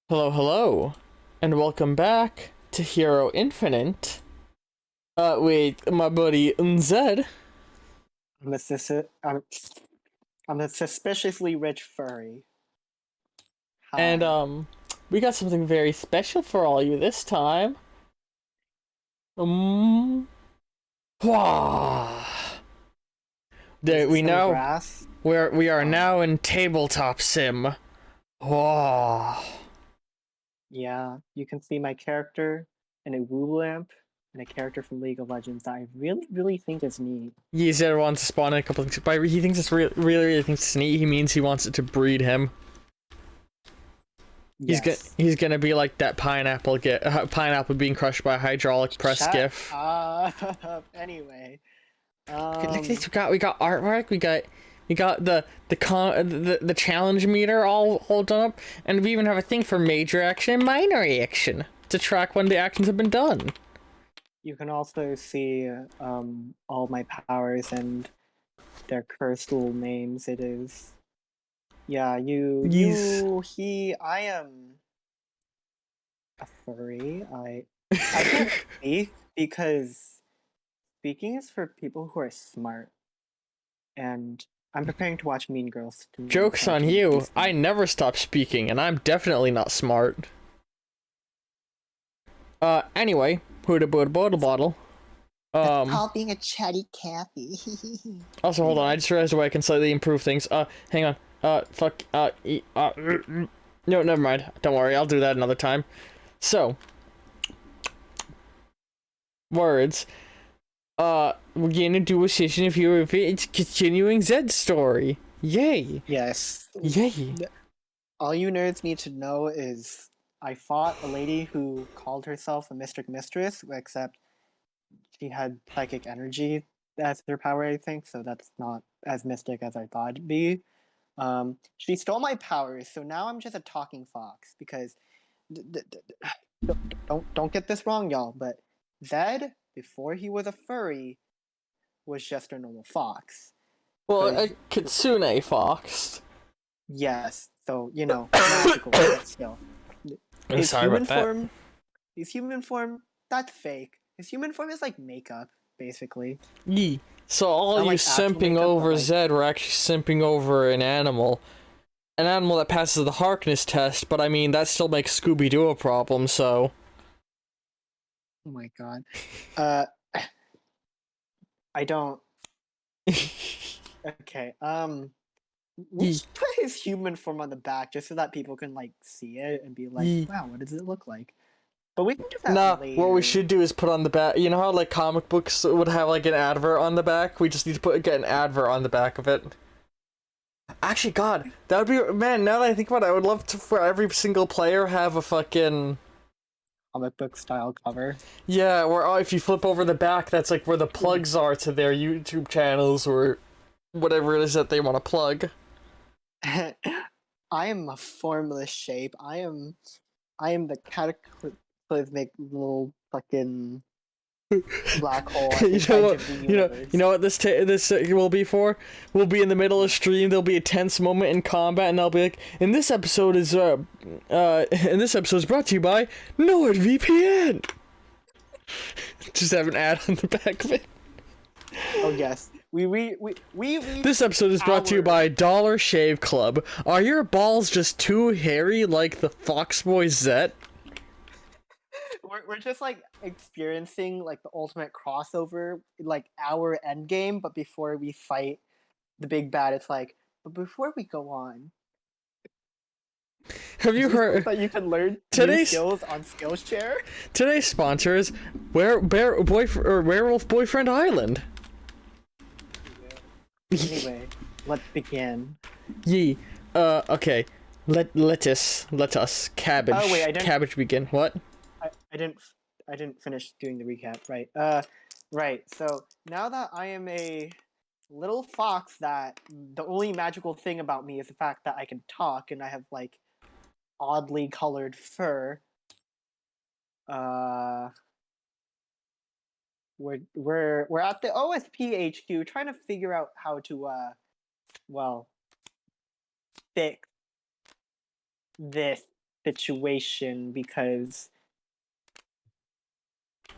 Hello, hello, and welcome back to Hero Infinite. With my buddy Zed, I'm a, I'm a suspiciously rich furry. and Hi. we got something very special for all you this time. Um, wah. Is There this we some know grass? we are Oh, now in tabletop sim. Wah. yeah. You can see my character in a woo lamp and a character from League of Legends that I really think is neat. He said wants to spawn in a couple things, but he thinks it's really thinks it's neat. He means he wants it to breed him. Yes. He's gonna be like that pineapple being crushed by a hydraulic press Shut gif. up. Anyway. Look at this. Um, We got artwork. We got the challenge meter all done up, and we even have a thing for major action and minor action to track when the actions have been done. you can also see all my powers and their cursed little names. It is. Yeah, He's I am a furry. I can't speak because speaking is for people who are smart, and I'm preparing to watch Mean Girls tonight, Joke's so I on can't be you. I smart. never stop speaking, and I'm definitely not smart. Anyway, Huda Buda Buda Bottle. That's Um, called being a chatty Cathy. Also, hold on. I just realized a way I can slightly improve things. Hang on. Fuck. No, never mind. Don't worry. I'll do that another time. So, words. We're gonna do a session if you're it's continuing Zed's story. Yay! Yes. Yay! All you nerds need to know is I fought a lady who called herself a Mystic Mistress, except she had psychic energy as her power, I think, so that's not as mystic as I thought it'd be. She stole my powers, so now I'm just a talking fox because don't get this wrong, y'all. But Zed, before he was a furry, was just a normal fox. Well, Cause a Kitsune Fox. yes, so magical, but still, I'm his sorry human about that. form, his human form, that's fake. His human form is like makeup, basically. Yee. So all Not you like actual simping makeup, but over like Zed were actually simping over an animal. An animal that passes the Harkness test, but I mean, that still makes Scooby-Doo a problem, so. oh my god. Uh, I don't. Okay. We'll Yee. just put his human form on the back just so that people can like see it and be like, Yee. "Wow, what does it look like?" But we can do that Nah, what we later. should do is put on the back. You know how like comic books would have like an advert on the back? We just need to get an advert on the back of it. Actually, God, that would be man. Now that I think about it, I would love to for every single player have a fucking Comic book style cover. yeah. Where if you flip over the back, that's like where the plugs are to their YouTube channels or whatever it is that they want to plug. I am a formless shape. I am the cataclysmic little fucking black hole at You the know edge what? of the You universe. know what this will be for? We'll be in the middle of stream. There'll be a tense moment in combat, and I'll be like, "And this episode is and this episode is brought to you by NordVPN." Just have an ad on the back of it. Oh yes, we This reached episode is brought to you our by Dollar Shave Club. Are your balls just too hairy like the Foxboy Zet? we're just like experiencing like the ultimate crossover, like our end game. But before we fight the big bad, it's like, but before we go on, Have did you you know heard that you can learn new today's skills on Skillshare? today's sponsor is Werewolf Boyfriend Island. Anyway, let's begin. Yee. Okay. Let us Oh wait, cabbage begin. What? I didn't, I didn't finish doing the recap. Right. Right. So now that I am a little fox, that the only magical thing about me is the fact that I can talk and I have like oddly colored fur. Uh, we're at the OSP HQ trying to figure out how to well fix this situation because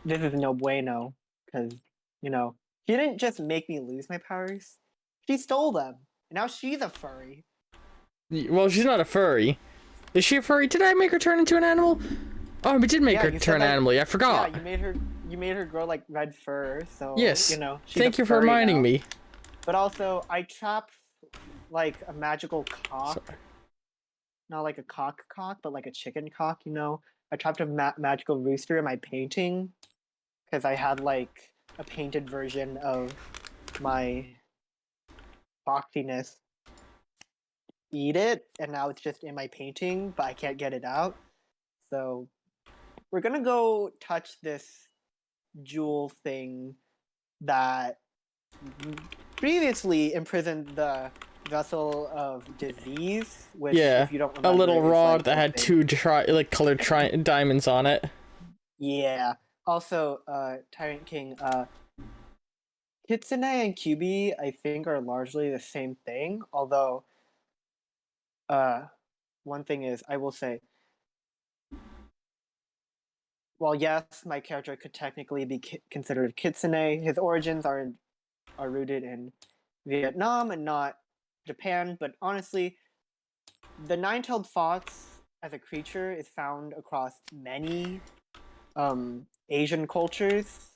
this is no bueno. Because, she didn't just make me lose my powers, she stole them. And now she's a furry. Well, she's not a furry. Is she a furry? Did I make her turn into an animal? Oh, we did make her turn animal. I forgot. Yeah, you made her grow like red fur, so yes. she's Thank you for reminding me. But also, I trapped like a magical cock. Sorry. Not like a cock, but like a chicken cock. I trapped a magical rooster in my painting because I had like a painted version of my foxiness eat it, and now it's just in my painting, but I can't get it out. So we're gonna go touch this jewel thing that previously imprisoned the vessel of disease, which if you don't remember, a little rod that had two colored diamonds on it. Yeah. Also, Tyrant King, Kitsune and Kyubi, I think, are largely the same thing. Although, one thing is, I will say, well, yes, my character could technically be considered Kitsune. His origins are rooted in Vietnam and not Japan. But honestly, the nine-tailed fox as a creature is found across many Asian cultures.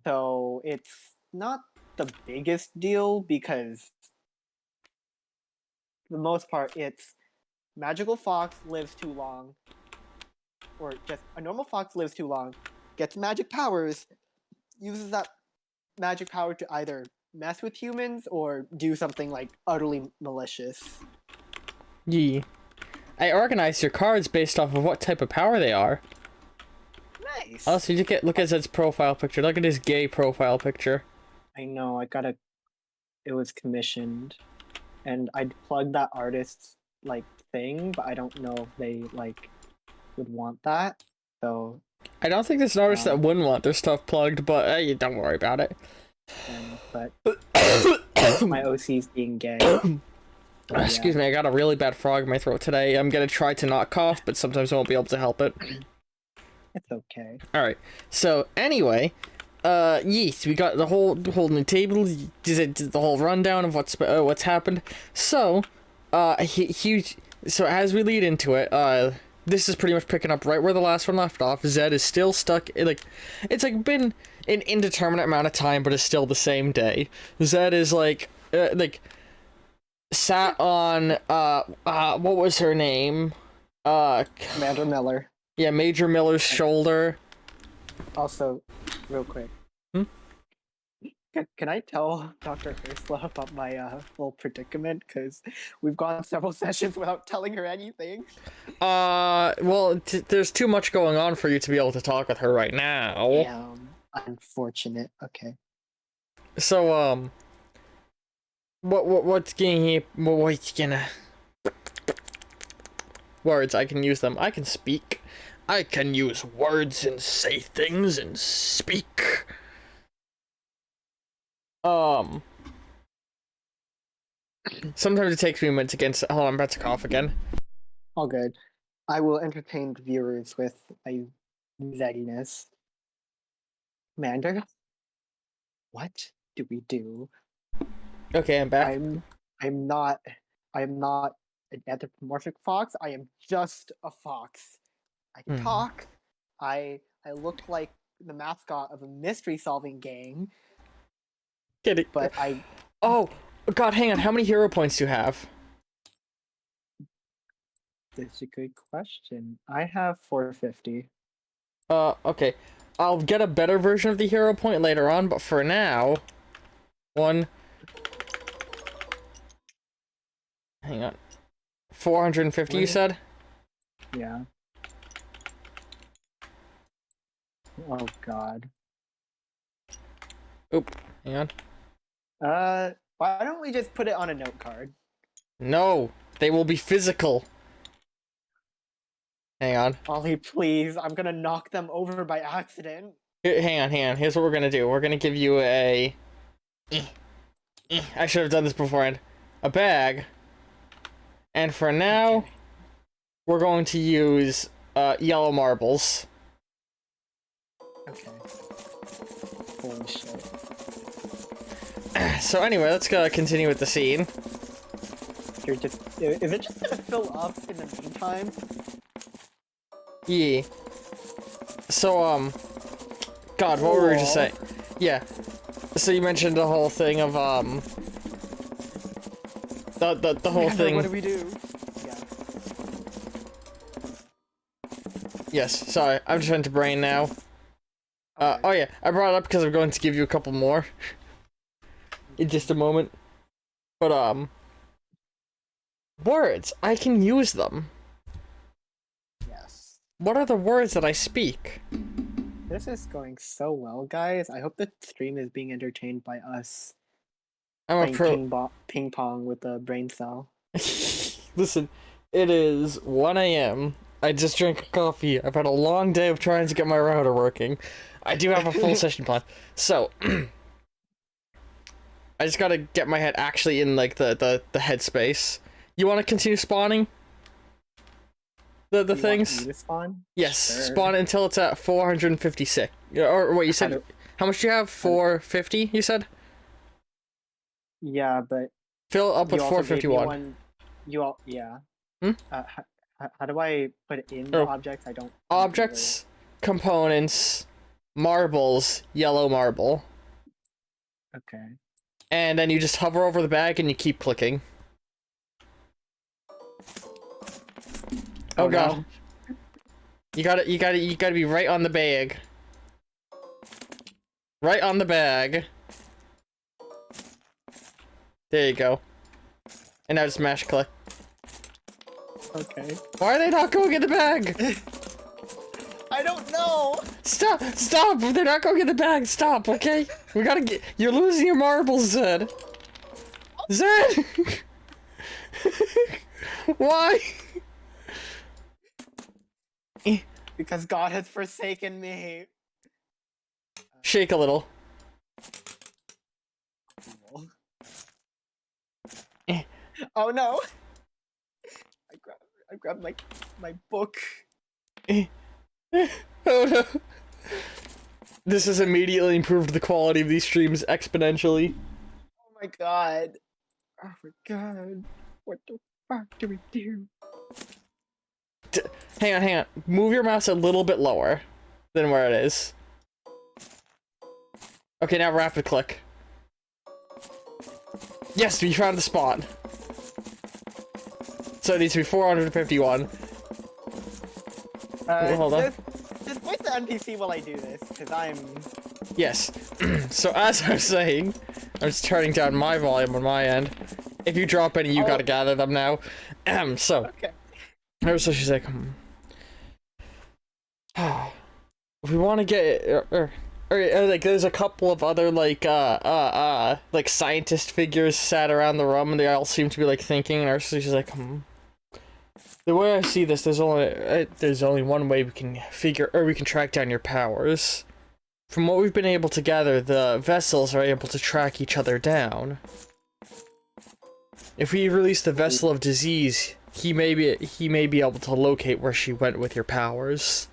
So it's not the biggest deal because for the most part, it's magical fox lives too long, or just a normal fox lives too long, gets magic powers, uses that magic power to either mess with humans or do something like utterly malicious. Yee. I organized your cards based off of what type of power they are. Nice. Also, you look at his profile picture. Look at his gay profile picture. I know. It was commissioned, and I'd plug that artist's thing, but I don't know if they would want that. So I don't think there's an artist that wouldn't want their stuff plugged, but hey, don't worry about it. But my OC's being gay. Excuse me, I got a really bad frog in my throat today. I'm gonna try to not cough, but sometimes I won't be able to help it. It's okay. Alright, so anyway, yes, we got the whole new table, the whole rundown of what's happened. So, so as we lead into it, this is pretty much picking up right where the last one left off. Zed is still stuck, it's been an indeterminate amount of time, but it's still the same day. Zed is sat on, what was her name? Commander Miller. Yeah, Major Miller's shoulder. Also, real quick. Can I tell Dr. Ursula about my little predicament? Because we've gone several sessions without telling her anything. Well, there's too much going on for you to be able to talk with her right now. Damn. Unfortunate. Okay. So, what's gonna... Words, I can use them. I can speak. I can use words and say things and speak. Sometimes it takes me a minute to get... Hold on, I'm about to cough again. All good. I will entertain the viewers with my zaginess. Commander, what do we do? Okay, I'm back. I'm not an anthropomorphic fox. I am just a fox. I can talk. I look like the mascot of a mystery-solving gang. Get it? But Oh God! Hang on. How many hero points do you have? That's a good question. I have 450. Okay. I'll get a better version of the hero point later on, but for now, hang on. 450, you said? Yeah. Oh God. Oop. Hang on. Why don't we just put it on a note card? No, they will be physical. Hang on. Ollie, please. I'm gonna knock them over by accident. Hang on. Here's what we're gonna do. We're gonna give you a... I should have done this beforehand. A bag. And for now, we're going to use yellow marbles. Okay. Holy shit. So anyway, let's continue with the scene. Is it just gonna fill up in the meantime? Yeah. So, God, what were we just saying? Yeah. So you mentioned the whole thing of, the whole thing. What do we do? Yeah. Yes, sorry, I'm trying to brain now. Okay. Oh yeah, I brought it up because I'm going to give you a couple more. In just a moment. But, words, I can use them. Yes. What are the words that I speak? This is going so well, guys. I hope the stream is being entertained by us I'm a playing pro- ping pong with the brain cell. Listen, it is 1 a.m. I just drank coffee. I've had a long day of trying to get my router working. I do have a full session plan. So, I just gotta get my head actually in, like, the headspace. You want to continue spawning? The You things? want me to spawn? Yes, Sure. spawn until it's at 456. Or what you said? How much do you have? 450, you said? Yeah, but Fill up with you also gave me 451. one. Yeah. Hmm? How do I put it in the Oh. objects? I don't. Objects, components, marbles, yellow marble. Okay. And then you just hover over the bag and you keep clicking. Oh god. No. You gotta be right on the bag. Right on the bag. There you go. And now just mash click. Okay. Why are they not going in the bag? I don't know. Stop! Stop! They're not going in the bag. Stop, okay? We gotta get. You're losing your marbles, Zed. Zed! Why? Because God has forsaken me. Shake a little. Cool. Eh. Oh no! I grabbed my book. Oh no. This has immediately improved the quality of these streams exponentially. Oh my god. Oh my god. What the fuck do we do? Hang on. Move your mouse a little bit lower than where it is. Okay, now rapid click. Yes, we found the spot. So it needs to be 451. Hold on. Just wait the NPC while I do this, because I'm... Yes. So as I was saying, I'm just turning down my volume on my end. If you drop any, you gotta gather them now. So. Okay. So she's like, if we want to get, like, there's a couple of other, like scientist figures sat around the room, and they all seem to be, like, thinking, and she's like, the way I see this, there's only one way we can track down your powers. From what we've been able to gather, the vessels are able to track each other down. If we release the vessel of disease, he may be able to locate where she went with your powers.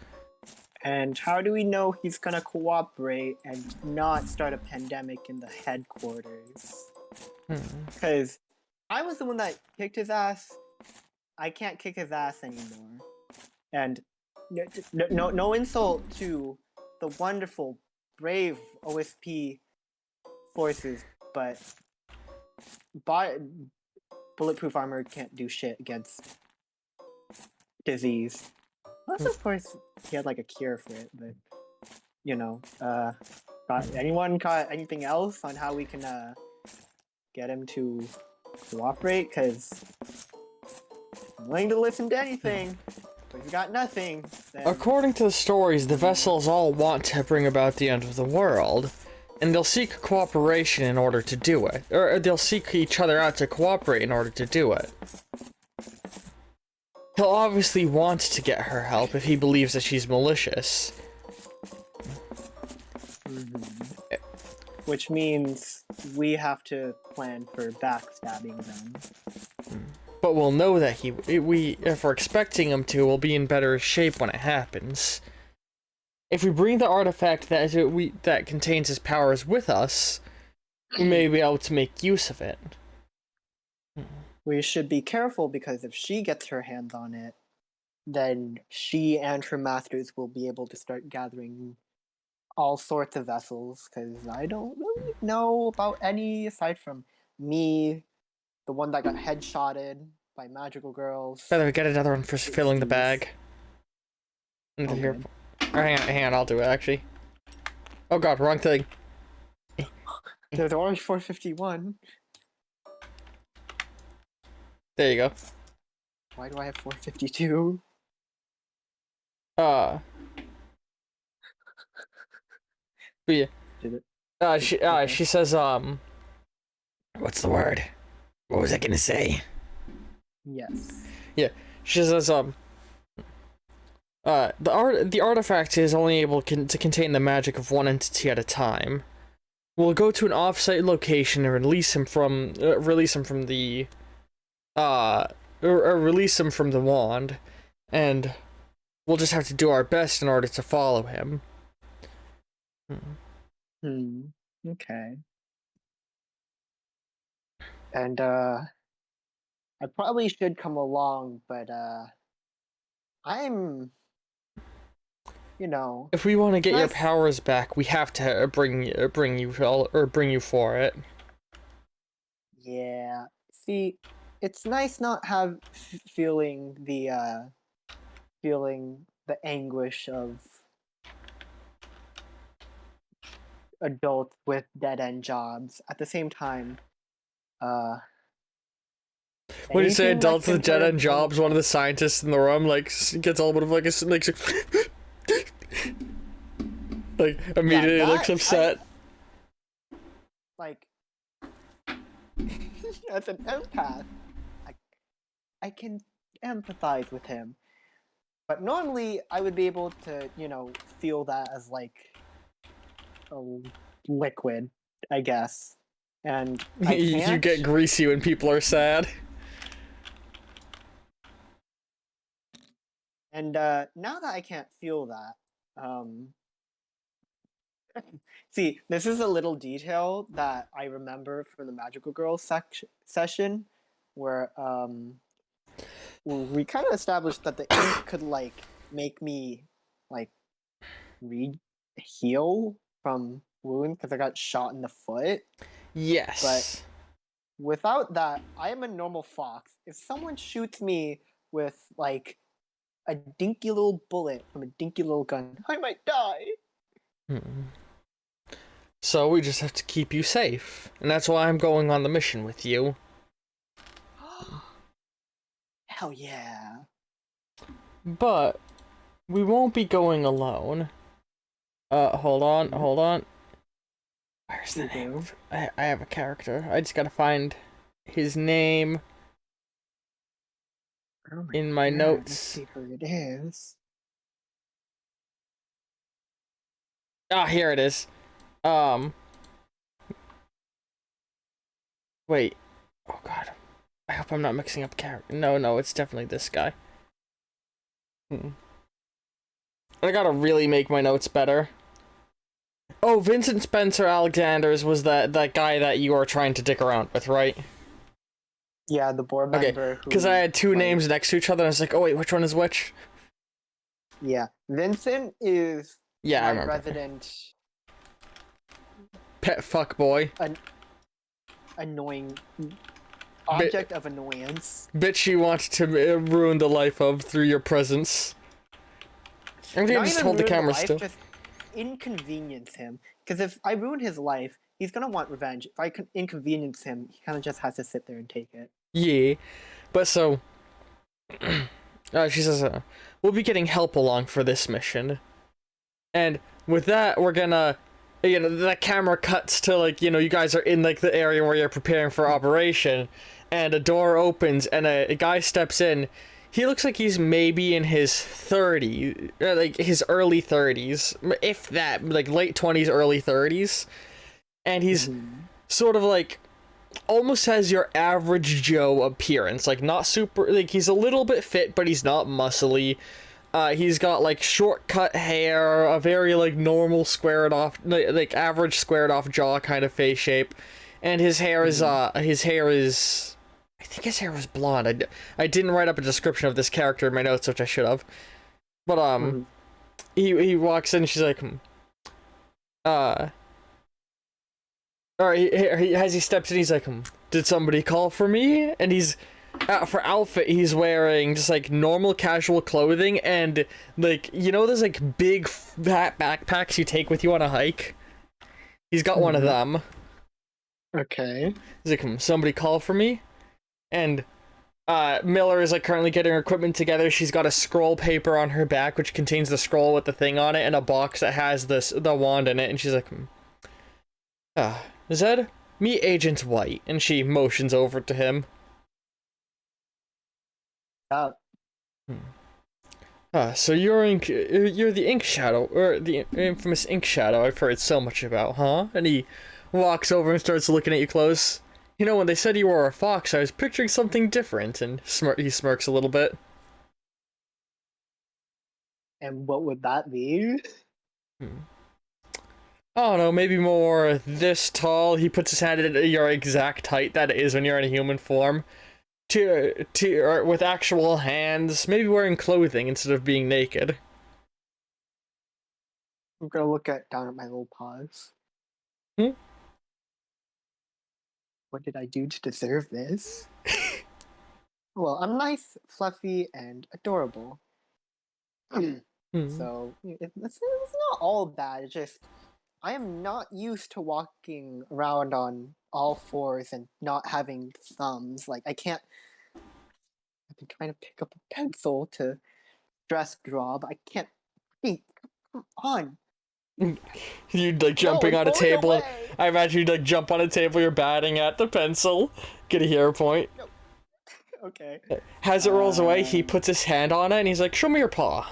And how do we know he's gonna cooperate and not start a pandemic in the headquarters? Because I was the one that kicked his ass. I can't kick his ass anymore. And no insult to the wonderful, brave OSP forces, but bulletproof armor can't do shit against disease. Unless, of course, he had like a cure for it, but you know, anyone got anything else on how we can get him to cooperate? Because I'm willing to listen to anything, but if you got nothing, then... According to the stories, the vessels all want to bring about the end of the world, and they'll seek cooperation in order to do it. Or they'll seek each other out to cooperate in order to do it. He'll obviously want to get her help if he believes that she's malicious. Which means we have to plan for backstabbing them. but we'll know that if we're expecting him to, we'll be in better shape when it happens. If we bring the artifact that contains his powers with us, we may be able to make use of it. We should be careful, because if she gets her hands on it, then she and her masters will be able to start gathering all sorts of vessels, because I don't really know about any aside from me, the one that got headshotted by magical girls. By the way, get another one for filling the bag. Into here. Hang on, I'll do it, actually. Oh god, wrong thing. There's orange 451. There you go. Why do I have 452? But yeah. Did it? She says, what's the word? What was I gonna say? Yes. Yeah, she says, the artifact is only able to contain the magic of one entity at a time. We'll go to an off-site location and release him from the wand, and we'll just have to do our best in order to follow him. Okay. And I probably should come along, but I'm, if we want to get your powers back, we have to bring you for it. Yeah. See, it's nice not feeling the anguish of adults with dead-end jobs. At the same time, when you say anything adults that with can dead-end jobs, one of the scientists in the room gets a little bit of like immediately looks upset. As an empath, I can empathize with him, but normally I would be able to, feel that as like a liquid, I guess. And I can't. You get greasy when people are sad. And now that I can't feel that, see, this is a little detail that I remember from the Magical Girl session, where we kind of established that the ink could make me heal from wound because I got shot in the foot. Yes. But without that, I am a normal fox. If someone shoots me with a dinky little bullet from a dinky little gun, I might die. So we just have to keep you safe, and that's why I'm going on the mission with you. Hell yeah. But we won't be going alone. Hold on. Where's the name? I have a character. I just gotta find his name in my notes. Let's see who it is. Ah, here it is. Wait. Oh god. I hope I'm not mixing up character. No, it's definitely this guy. I gotta really make my notes better. Oh, Vincent Spencer Alexander's was that guy that you were trying to dick around with, right? Yeah, the board member. Because I had two names next to each other, and I was like, oh wait, which one is which? Yeah, Vincent is I my resident pet fuck boy. Annoying object of annoyance. Bitch you want to ruin the life of through your presence. I'm gonna just hold the camera still. Just inconvenience him, because if I ruin his life, he's gonna want revenge. If I can inconvenience him, he kind of just has to sit there and take it. Yeah, but so she says we'll be getting help along for this mission, and with that we're gonna, the camera cuts to you guys are in the area where you're preparing for operation, and a door opens and a guy steps in. He looks like he's maybe in his 30s, his early 30s, if that, late 20s, early 30s. And he's sort of almost has your average Joe appearance. Like, not super, like, he's a little bit fit, but he's not muscly. He's got, like, short cut hair, a very, like, normal squared off, like, average squared off jaw kind of face shape. And his hair is, I think his hair was blonde. I didn't write up a description of this character in my notes, which I should have. But, he walks in and she's like, or as he steps in, he's like, did somebody call for me? And he's, for outfit, he's wearing just, like, normal casual clothing and, like, you know those, like, big fat backpacks you take with you on a hike? He's got one of them. Okay. He's like, somebody call for me? And, Miller is, like, currently getting her equipment together. She's got a scroll paper on her back, which contains the scroll with the thing on it, and a box that has the wand in it, and she's like, Zed, meet Agent White, and she motions over to him. So you're the Ink Shadow, or the infamous Ink Shadow I've heard so much about, huh? And he walks over and starts looking at you close. You know, when they said you were a fox, I was picturing something different, and he smirks a little bit. And what would that be? I don't know, maybe more this tall. He puts his hand at your exact height that it is when you're in a human form. Or with actual hands, maybe wearing clothing instead of being naked. I'm gonna look down at my little paws. What did I do to deserve this? Well, I'm nice, fluffy, and adorable. So it's not all bad. It's just I am not used to walking around on all fours and not having thumbs. Like I've been trying to pick up a pencil to stress draw, but I can't. Hey, come on. You'd like jumping on a table. I imagine you'd like jump on a table. You're batting at the pencil. Get a hero point. No. Okay. As it rolls away, he puts his hand on it and he's like, "Show me your paw."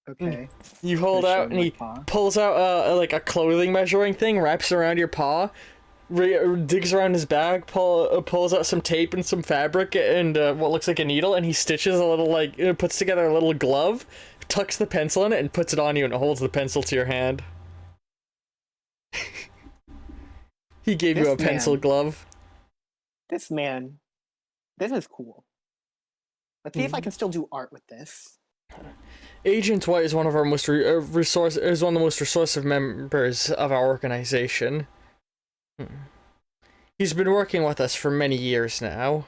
Okay. You hold out and he pulls out like a clothing measuring thing, wraps around your paw, digs around his bag, pulls out some tape and some fabric and what looks like a needle, and he stitches a little puts together a little glove, tucks the pencil in it, and puts it on you, and holds the pencil to your hand. He gave you a pencil glove. This is cool. Let's see if I can still do art with this. Agent White is one of our most one of the most resourceful members of our organization. He's been working with us for many years now.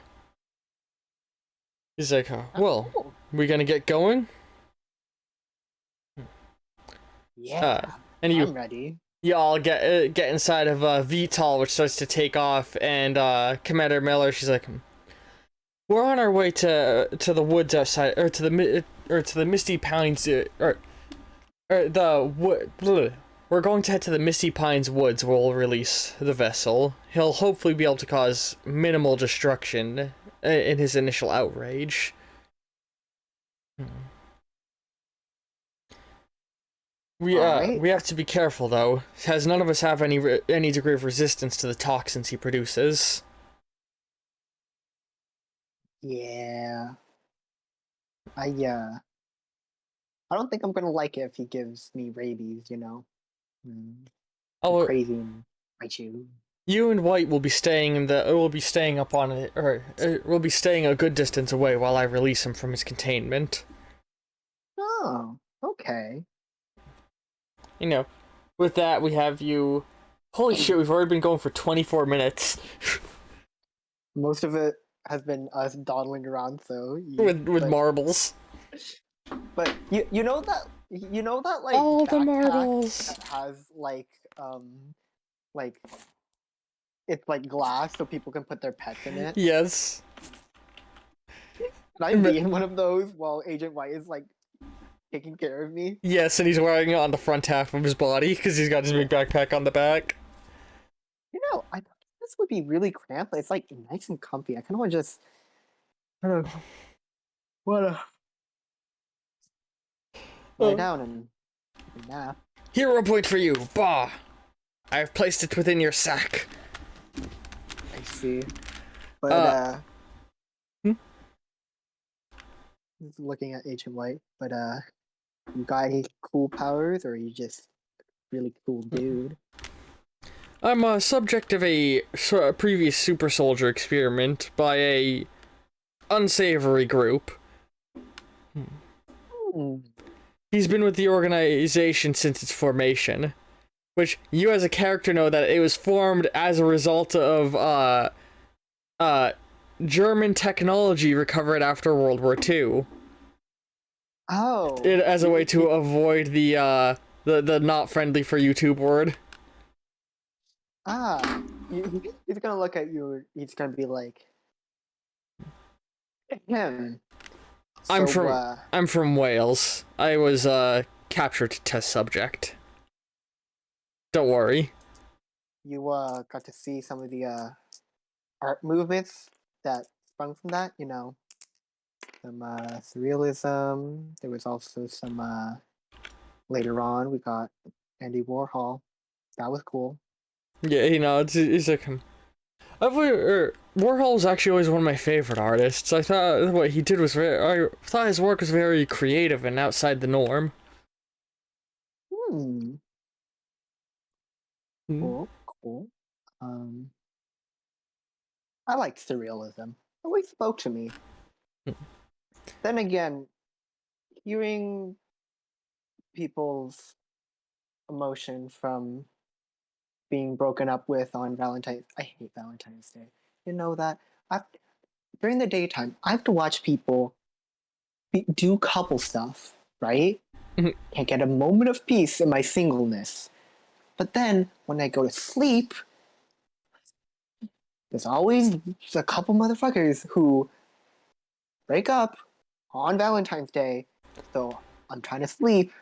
He's like, well, cool. We gonna get going? Yeah, I'm ready. You all get inside of VTOL, which starts to take off, and Commander Miller, she's like, we're on our way to the woods outside, or to the Misty Pines, we're going to head to the Misty Pines woods where we'll release the vessel. He'll hopefully be able to cause minimal destruction in his initial outrage. We have to be careful though, as none of us have any degree of resistance to the toxins he produces. Yeah. I don't think I'm gonna like it if he gives me rabies, you know. Crazy and bite you. You and White will be staying we'll be staying a good distance away while I release him from his containment. Oh, okay. You know, with that we have you. Holy shit, we've already been going for 24 minutes. Most of it has been us dawdling around, so with marbles. But you know that like all the marbles that has like it's like glass so people can put their pets in it. Yes. Can I be in one of those while Agent White is like taking care of me? Yes, and he's wearing it on the front half of his body because he's got his big backpack on the back. You know, I thought this would be really cramped. It's like nice and comfy. I kind of want to just lie down and nap. Hero point for you, Bah! I've placed it within your sack. see. But Hmm? just looking at Agent White. But you got any cool powers, or are you just really cool dude? I'm a subject of a previous super soldier experiment by a unsavory group. He's been with the organization since its formation, which you as a character know that it was formed as a result of German technology recovered after World War II. Oh, As a way to avoid the not friendly for YouTube word. He's gonna look at you. He's gonna be like, him. I'm So, from Wales. I was captured test subject. Don't worry. you got to see some of the art movements that sprung from that. You know, some surrealism. There was also some later on we got Andy Warhol. That was cool. Yeah, it's like Warhol's actually always one of my favorite artists. I thought what he did was I thought his work was very creative and outside the norm. Hmm. Cool. Cool. Um, I like surrealism. It always spoke to me. Then again, hearing people's emotion from being broken up with on Valentine's. I hate Valentine's Day. You know that. I during the daytime, I have to watch people do couple stuff, right? Can't get a moment of peace in my singleness. But then when I go to sleep, there's always a couple motherfuckers who break up on Valentine's Day. So I'm trying to sleep,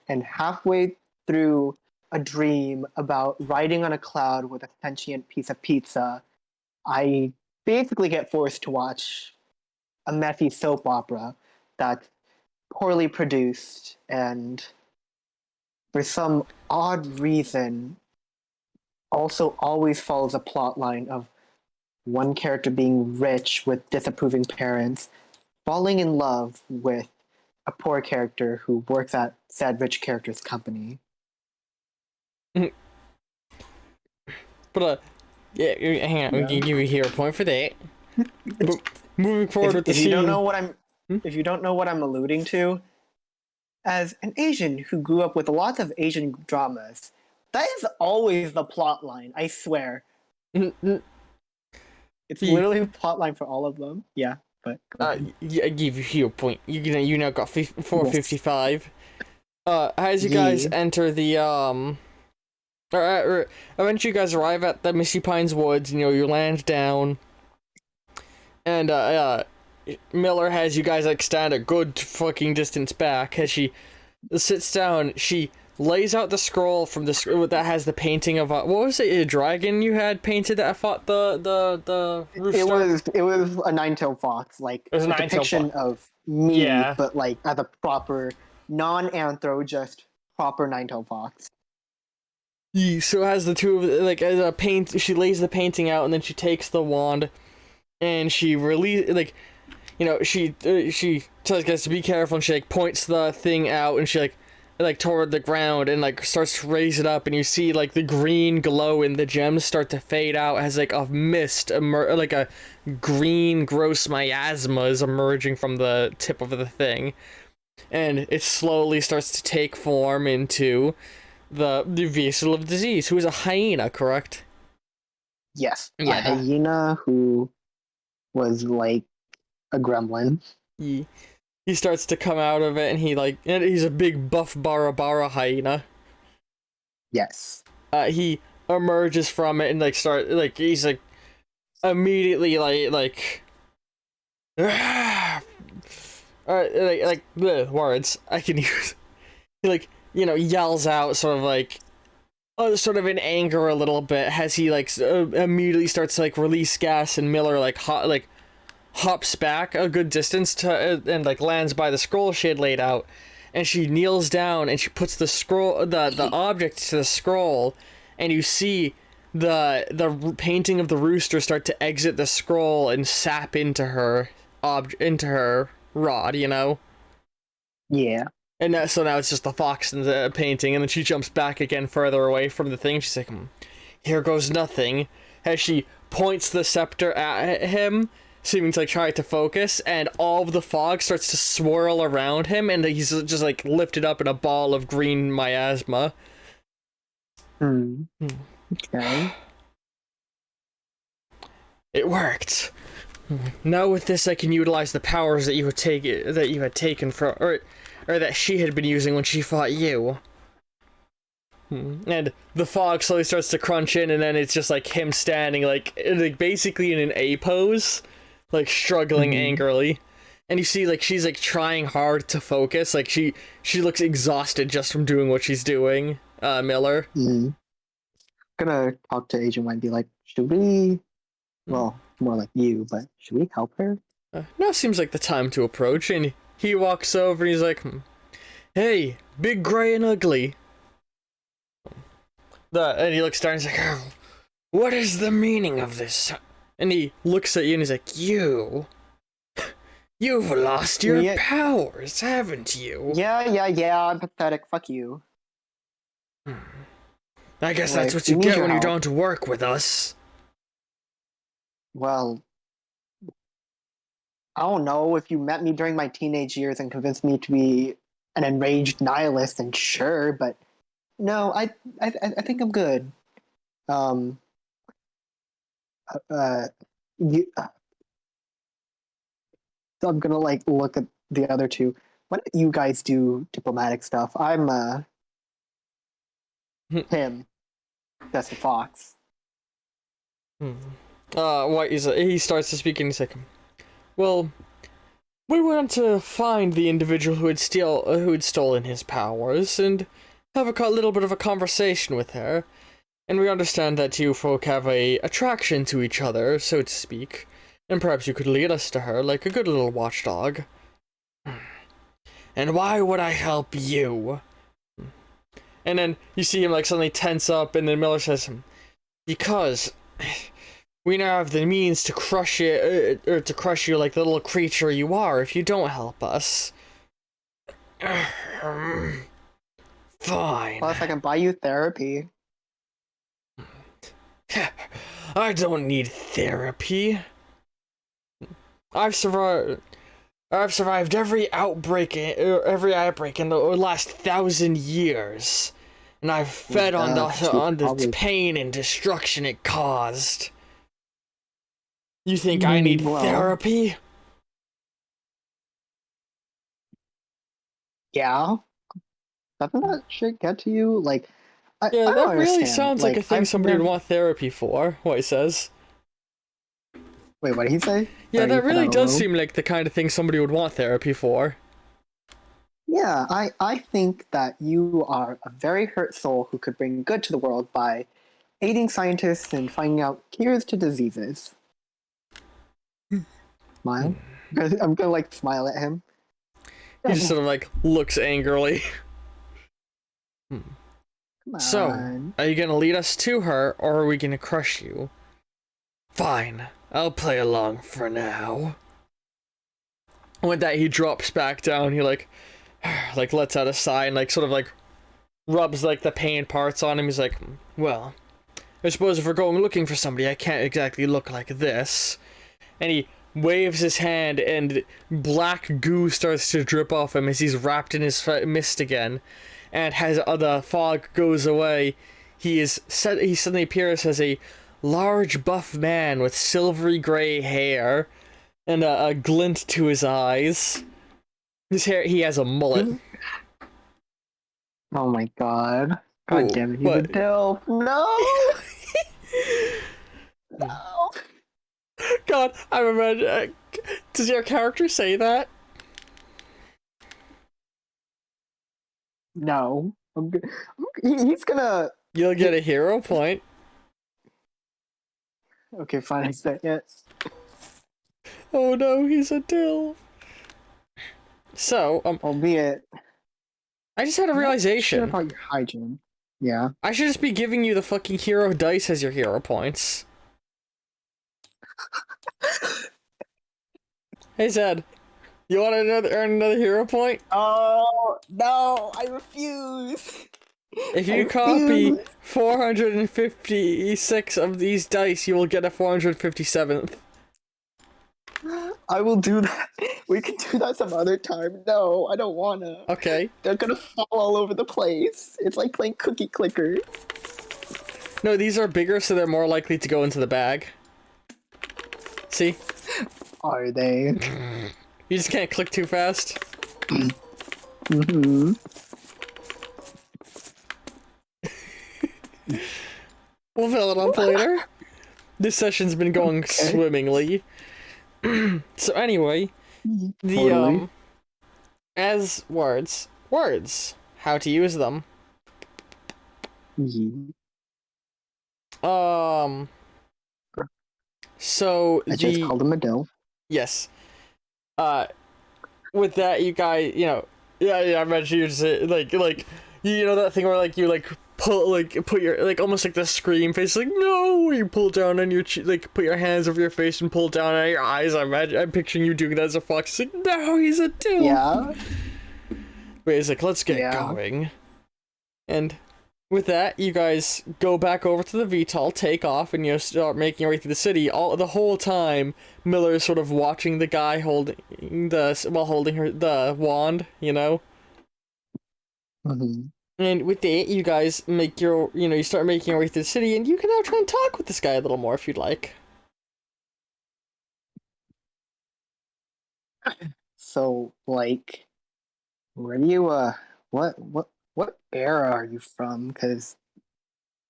and halfway through a dream about riding on a cloud with a sentient piece of pizza, I basically get forced to watch a messy soap opera that's poorly produced and for some odd reason also always follows a plot line of one character being rich with disapproving parents, falling in love with a poor character who works at said rich character's company. But yeah, hang on, we can give you here a point for that. But moving forward with the If you scene. don't know what I'm if you don't know what I'm alluding to, as an Asian who grew up with lots of Asian dramas, that is always the plot line, I swear. It's literally a plot line for all of them. Yeah, but Yeah, I give you here a point. You now got 455. As you guys enter the or eventually you guys arrive at the Misty Pines Woods, you land down, and Miller has you guys like stand a good fucking distance back. As she sits down, she lays out the scroll from the that has the painting of what was it, a dragon you had painted that fought the rooster? it was a nine-tailed fox, like It was a a nine-tailed depiction fox. of me, Yeah. but like as a proper non-anthro, just proper nine-tailed fox. So it has the two of like as a paint. She lays the painting out, and then she takes the wand, and she she tells guys to be careful, and she like points the thing out, and she like toward the ground, and like starts to raise it up, and you see like the green glow in the gems start to fade out as like a mist, like a green gross miasma is emerging from the tip of the thing, and it slowly starts to take form into the vessel of disease, who is a hyena, correct? Yes, Yeah. a hyena who was like a gremlin. He starts to come out of it, and he's a big buff Barabara hyena. Yes. He emerges from it and he's like immediately like the words I can use. He yells out sort of in anger a little bit as he immediately starts to release gas, and Miller hops back a good distance to and lands by the scroll she had laid out, and she kneels down and she puts the scroll the object to the scroll, and you see painting of the rooster start to exit the scroll and sap into her rod, you know? Yeah. And so now it's just the fox in the painting, and then she jumps back again further away from the thing. She's like, here goes nothing. As she points the scepter at him, seeming to like try to focus, and all of the fog starts to swirl around him, and he's just like lifted up in a ball of green miasma. Okay. It worked. Now with this, I can utilize the powers that you had taken from, or that she had been using when she fought you. And the fog slowly starts to crunch in, and then it's just like him standing, like basically in an A pose, like struggling angrily. And you see, like, she's like trying hard to focus. Like she looks exhausted just from doing what she's doing. Miller. Gonna talk to Agent White and be like, should we? Well, more like you, but should we help her? Now seems like the time to approach, and he walks over and he's like, hey, big, gray, and ugly. And he looks down and he's like, oh, what is the meaning of this? And he looks at you and he's like, you've lost your powers, haven't you? Yeah, I'm pathetic, fuck you. I guess that's what you get when you don't work with us. Well, I don't know, if you met me during my teenage years and convinced me to be an enraged nihilist, then sure, but no, I think I'm good. So I'm gonna like look at the other two. Why don't you guys do diplomatic stuff? I'm him. That's the fox. What is it? He starts to speak and he's like, well, we want to find the individual who had stolen his powers and have a little bit of a conversation with her. And we understand that you folk have a attraction to each other, so to speak, and perhaps you could lead us to her like a good little watchdog. And why would I help you? And then you see him like suddenly tense up, and then Miller says, because we now have the means to crush you, or to crush you like the little creature you are if you don't help us. Fine. Plus, I can buy you therapy. I don't need therapy. I've survived every outbreak in the last 1,000 years, and I've fed on the pain and destruction it caused. You think I need therapy? Yeah. Doesn't that shit get to you? Like, yeah, I that really understand. sounds like a thing somebody would want therapy for, what he says. Wait, what did he say? Yeah, Sorry, that really does seem like the kind of thing somebody would want therapy for. Yeah, I think that you are a very hurt soul who could bring good to the world by aiding scientists in finding out cures to diseases. Smile? I'm gonna like smile at him. He just sort of like looks angrily. Come So, on. are you gonna lead us to her, or are we gonna crush you? Fine, I'll play along for now. With that, he drops back down. He like lets out a sigh and like sort of like rubs like the pain parts on him. He's like, well, I suppose if we're going looking for somebody, I can't exactly look like this. And he waves his hand, and black goo starts to drip off him as he's wrapped in his mist again. And as the fog goes away, he suddenly appears as a large buff man with silvery gray hair and a glint to his eyes. His hair, he has a mullet. Oh my god. God damn it, he's what? a dilf. No! No! God, I remember. Does your character say that? No. He's gonna... You'll get a hero point. Okay, fine, I say it. Oh no, he's a dill. So, Albeit... I just had a realization. Sure about your hygiene. Yeah. I should just be giving you the fucking hero dice as your hero points. Hey Zed, you want to earn another hero point? Oh no! I refuse. If I you copy refuse. 456 of these dice, you will get a 457th. I will do that. We can do that some other time. No, I don't wanna. Okay. They're gonna fall all over the place. It's like playing cookie clicker. No, these are bigger, so they're more likely to go into the bag. See? Are they? You just can't click too fast. Mm-hmm. We'll fill it up later. This session's been going swimmingly. So anyway, the Totally. as words, how to use them. So I just called him a doe. yes, with that, you guys, yeah, I mentioned you just like you know that thing where like you like put your like almost like the scream face, like no, you pull down on your like put your hands over your face and pull down on your eyes. I'm picturing you doing that as a fox. It's like no, he's a dude. Yeah. But he's like, let's get going, and with that, you guys go back over to the VTOL, take off, and start making your way through the city. The whole time, Miller is sort of watching the guy holding the wand, Mm-hmm. And with that, you guys you start making your way through the city, and you can now try and talk with this guy a little more if you'd like. So, like, where do you what era are you from? Because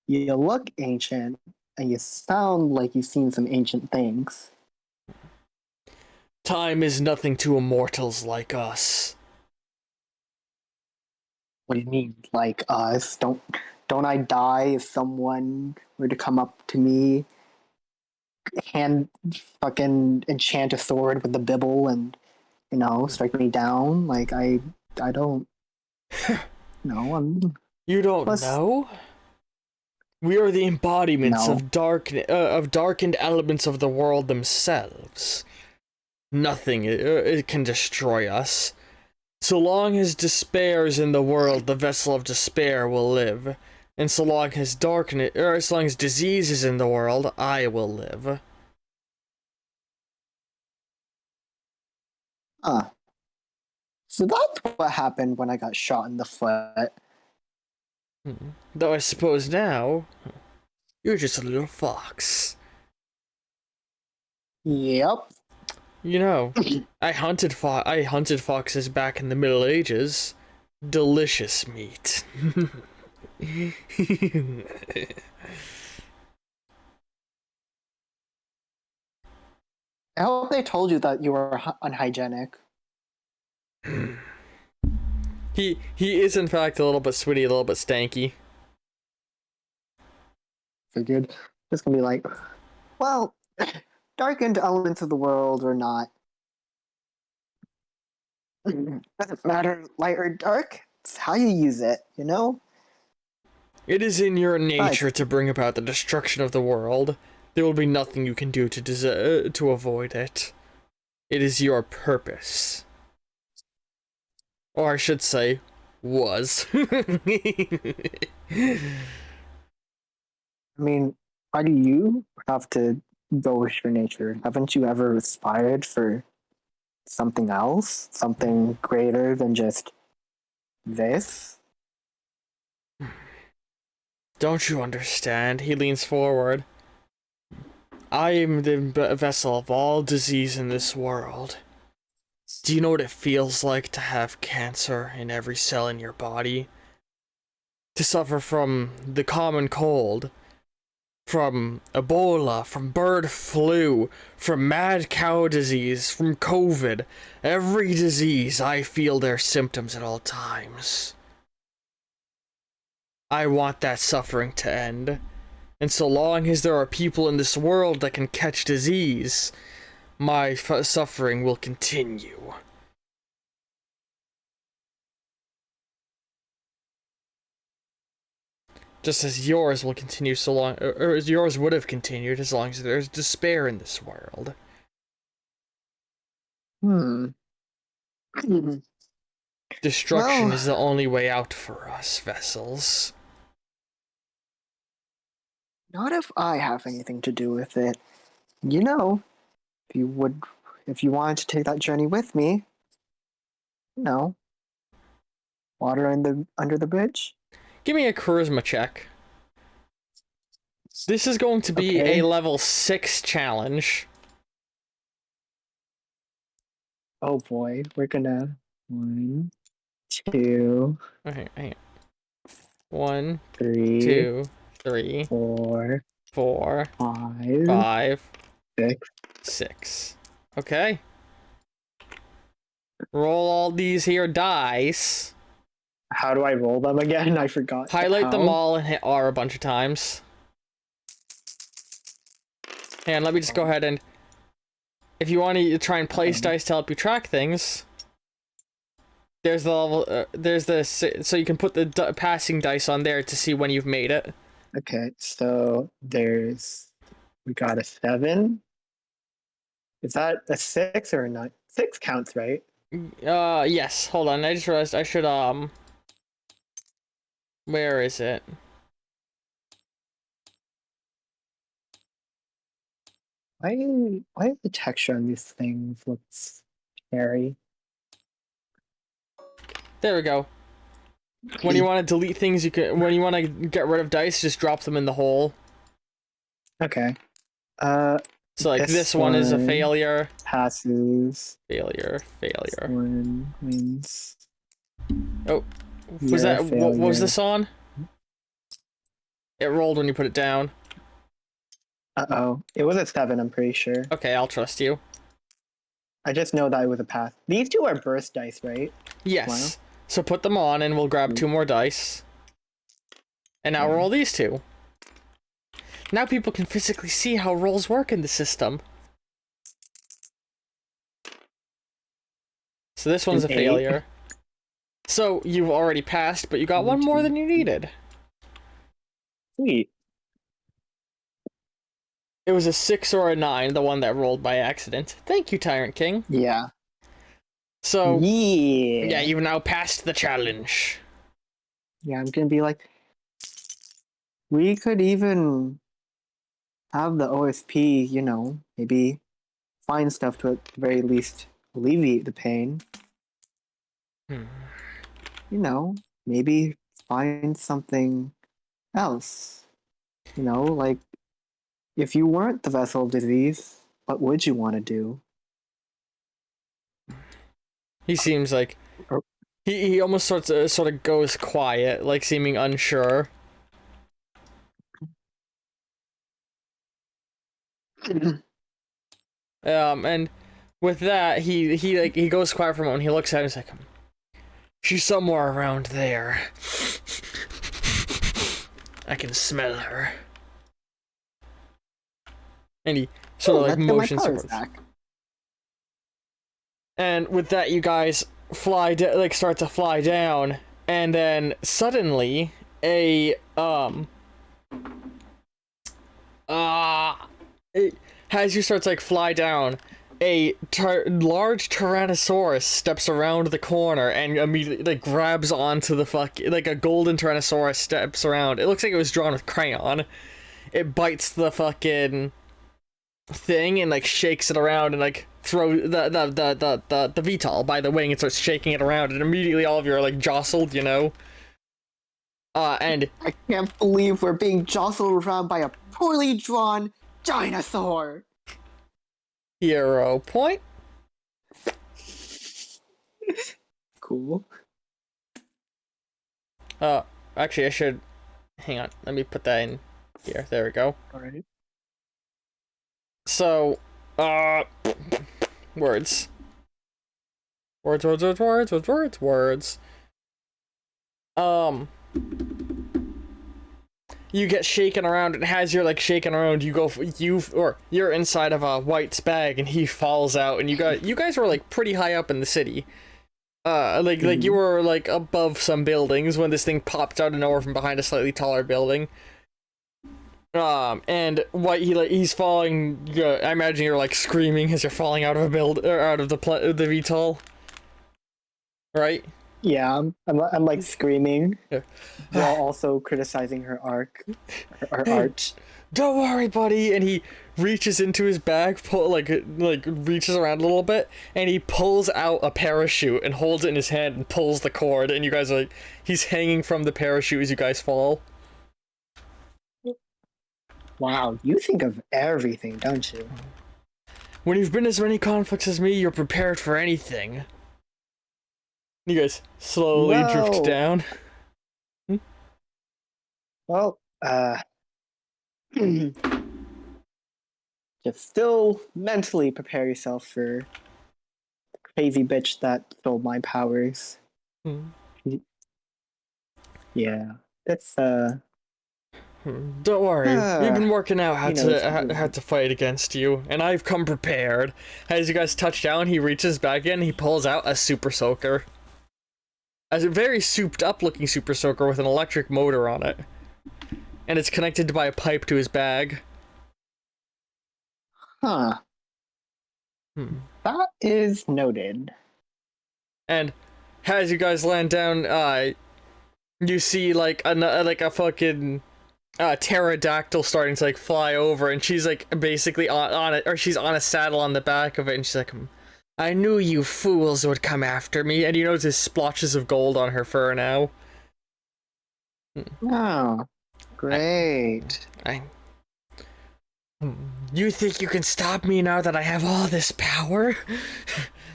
you look ancient and you sound like you've seen some ancient things. Time is nothing to immortals like us. What do you mean, like us? Don't I die if someone were to come up to me, hand fucking enchant a sword with the Bibble and strike me down? Like I don't know. You don't Plus, know? We are the embodiments no. of darkened elements of the world themselves. Nothing it can destroy us. So long as despair is in the world, the vessel of despair will live. And so long as as long as disease is in the world, I will live. Huh. So that's what happened when I got shot in the foot. Though I suppose now, you're just a little fox. Yep. I hunted foxes back in the Middle Ages. Delicious meat. I hope they told you that you were unhygienic. He is in fact a little bit sweaty, a little bit stanky. Figured. Just gonna be like, well, darkened elements of the world or not. Doesn't matter light or dark. It's how you use it, you know? It is in your nature to bring about the destruction of the world. There will be nothing you can do to avoid it. It is your purpose. Or I should say, was. I mean, why do you have to go with your nature? Haven't you ever aspired for something else? Something greater than just this? Don't you understand? He leans forward. I am the vessel of all disease in this world. Do you know what it feels like to have cancer in every cell in your body? To suffer from the common cold, from Ebola, from bird flu, from mad cow disease, from COVID. Every disease, I feel their symptoms at all times. I want that suffering to end. And so long as there are people in this world that can catch disease, my suffering will continue. Just as yours will continue so long, or as yours would have continued as long as there's despair in this world. Hmm. Destruction Well, is the only way out for us, vessels. not if I have anything to do with it. You know, if you would, if you wanted to take that journey with me, you know, water in the under the bridge. Give me a charisma check. This is going to be Okay. a level 6 challenge. Oh boy, we're gonna 1, 2, Okay, hang on. 1, 3, 2, 3, 4, 4, 5, 5, 6. 6. Okay. Roll all these here dice. How do I roll them again? I forgot. Highlight them how. all and hit R a bunch of times. And let me just go ahead and... If you want to try and place dice to help you track things... There's the level... there's the... So you can put the passing dice on there to see when you've made it. Okay, so we got a 7. Is that a 6 or a 9? 6 counts, right? Yes. Hold on, I just realized I should, Where is it? Why the texture on these things looks scary? There we go. When you want to delete things, you can. When you want to get rid of dice, just drop them in the hole. Okay. So like this one is a one failure. passes. Failure. This Failure. one wins. Oh, was You're that a what was failure. this on? It rolled when you put it down. Uh-oh. It was a 7, I'm pretty sure. Okay, I'll trust you. I just know that it was a pass. These two are burst dice, right? Yes. Wow. So put them on, and we'll grab 2 more dice. And now roll these 2. Now people can physically see how rolls work in the system. So this one's a An 8. failure. So you've already passed, but you got 1 more than you needed. Sweet. It was a 6 or a 9, the one that rolled by accident. Thank you, Tyrant King. Yeah. So, Yeah. yeah, you've now passed the challenge. Yeah, I'm gonna be like, we could even have the OSP, you know, maybe find stuff to at the very least alleviate the pain. Hmm. You know, maybe find something else. You know, like, if you weren't the vessel of disease, what would you want to do? He seems like... He almost sort of goes quiet, like seeming unsure. And with that, he goes quiet for a moment. He looks at it and he's like, she's somewhere around there. I can smell her. And he sort of like motions towards. And with that, you guys start to fly down, and then suddenly as you start to like fly down, a large Tyrannosaurus steps around the corner and immediately like grabs onto the like a golden Tyrannosaurus steps around. It looks like it was drawn with crayon. It bites the fucking thing and like shakes it around and like throw the VTOL by the wing and starts shaking it around, and immediately all of you are like jostled, you know. And I can't believe we're being jostled around by a poorly drawn dinosaur. Hero point. Cool. Actually, I should hang on. Let me put that in here. There we go. All right. So, words. Words. You get shaken around, and as you're like shaken around, you're inside of a White's bag, and he falls out, and you guys were like pretty high up in the city. Like you were like above some buildings when this thing popped out of nowhere from behind a slightly taller building. And what he's falling. I imagine you're like screaming as you're falling out of a or out of the VTOL. Right? Yeah, I'm like screaming Yeah. while also criticizing her her art. Don't worry, buddy. And he reaches into his bag, reaches around a little bit, and he pulls out a parachute and holds it in his hand and pulls the cord. And you guys are like, he's hanging from the parachute as you guys fall. Wow, you think of everything, don't you? When you've been as many conflicts as me, you're prepared for anything. You guys slowly drift down. Well, just still mentally prepare yourself for the crazy bitch that stole my powers. Yeah, that's Don't worry, we've been working out how to fight against you, and I've come prepared. As you guys touch down, he reaches back in, he pulls out a super soaker. A very souped up looking super soaker with an electric motor on it. And it's connected by a pipe to his bag. Huh. That is noted. And as you guys land down, you see like a fucking pterodactyl starting to like fly over, and she's like basically on it, or she's on a saddle on the back of it, and she's like, I knew you fools would come after me. And you notice there's splotches of gold on her fur now. Oh, great. You think you can stop me now that I have all this power?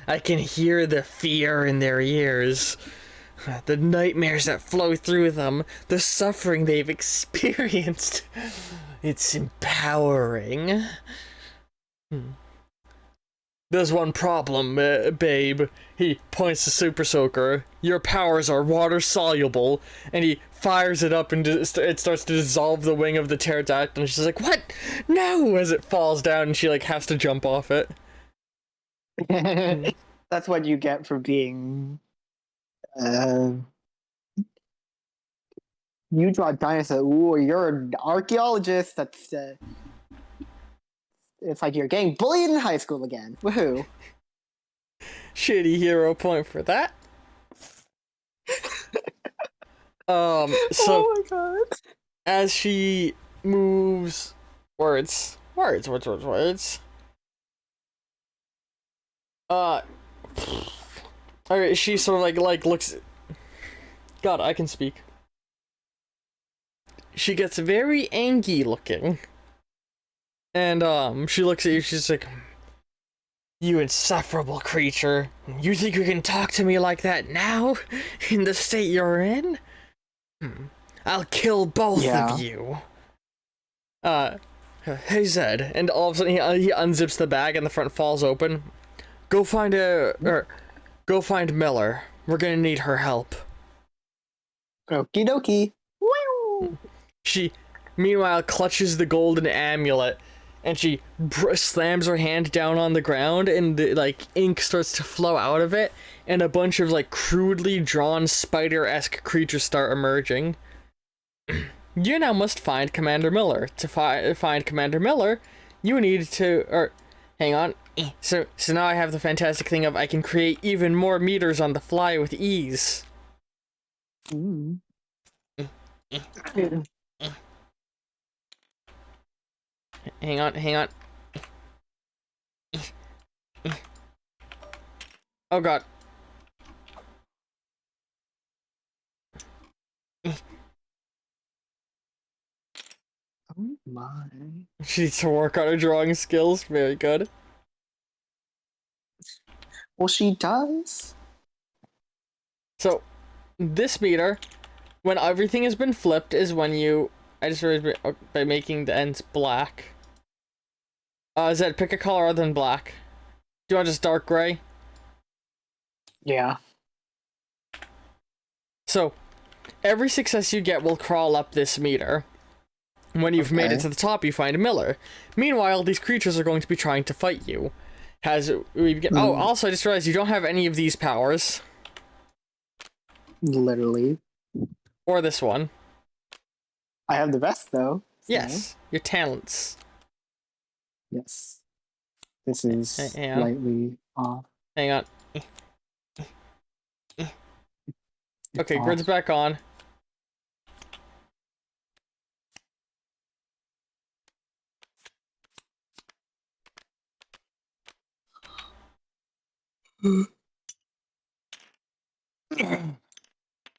I can hear the fear in their ears. The nightmares that flow through them. The suffering they've experienced. It's empowering. There's one problem, babe. He points to Super Soaker. Your powers are water soluble, and he fires it up and it starts to dissolve the wing of the pterodactyl. And she's like, "What? No!" As it falls down, and she like has to jump off it. That's what you get for being. You draw dinosaurs. Ooh, you're an archaeologist. That's. It's like you're getting bullied in high school again. Woohoo! Shitty hero point for that. So oh my god! As she moves, words. Alright, she sort of like looks. God, I can speak. She gets very angry looking. And, she looks at you, she's like, you insufferable creature. You think you can talk to me like that now? In the state you're in? I'll kill both of you. Hey Zed. And all of a sudden he unzips the bag and the front falls open. Go find Miller. We're gonna need her help. Okie dokie. Woo! She, meanwhile, clutches the golden amulet. And she slams her hand down on the ground, and the, like, ink starts to flow out of it, and a bunch of, like, crudely drawn spider-esque creatures start emerging. You now must find Commander Miller. To find Commander Miller, you need to... hang on. So now I have the fantastic thing of I can create even more meters on the fly with ease. Hang on. Oh god. Oh my. She needs to work on her drawing skills. Very good. Well, she does. So, this meter, when everything has been flipped, is when you... I just realized by making the ends black. Zed, pick a color other than black. Do you want just dark gray? Yeah. So, every success you get will crawl up this meter. When you've made it to the top, you find Miller. Meanwhile, these creatures are going to be trying to fight you. Oh, also, I just realized you don't have any of these powers. Literally. Or this one. I have the best though. So, Yes, your talents. yes. This is Hang on. slightly off. Hang on. It's Okay, grid's off. back on.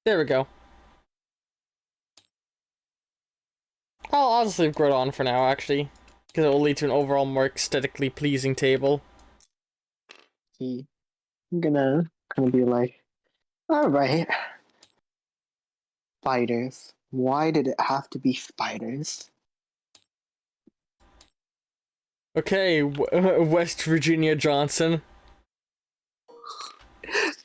There we go. I'll just leave grid on for now, actually. Because it will lead to an overall more aesthetically pleasing table. I'm gonna be like, alright. Spiders. Why did it have to be spiders? Okay, West Virginia Johnson.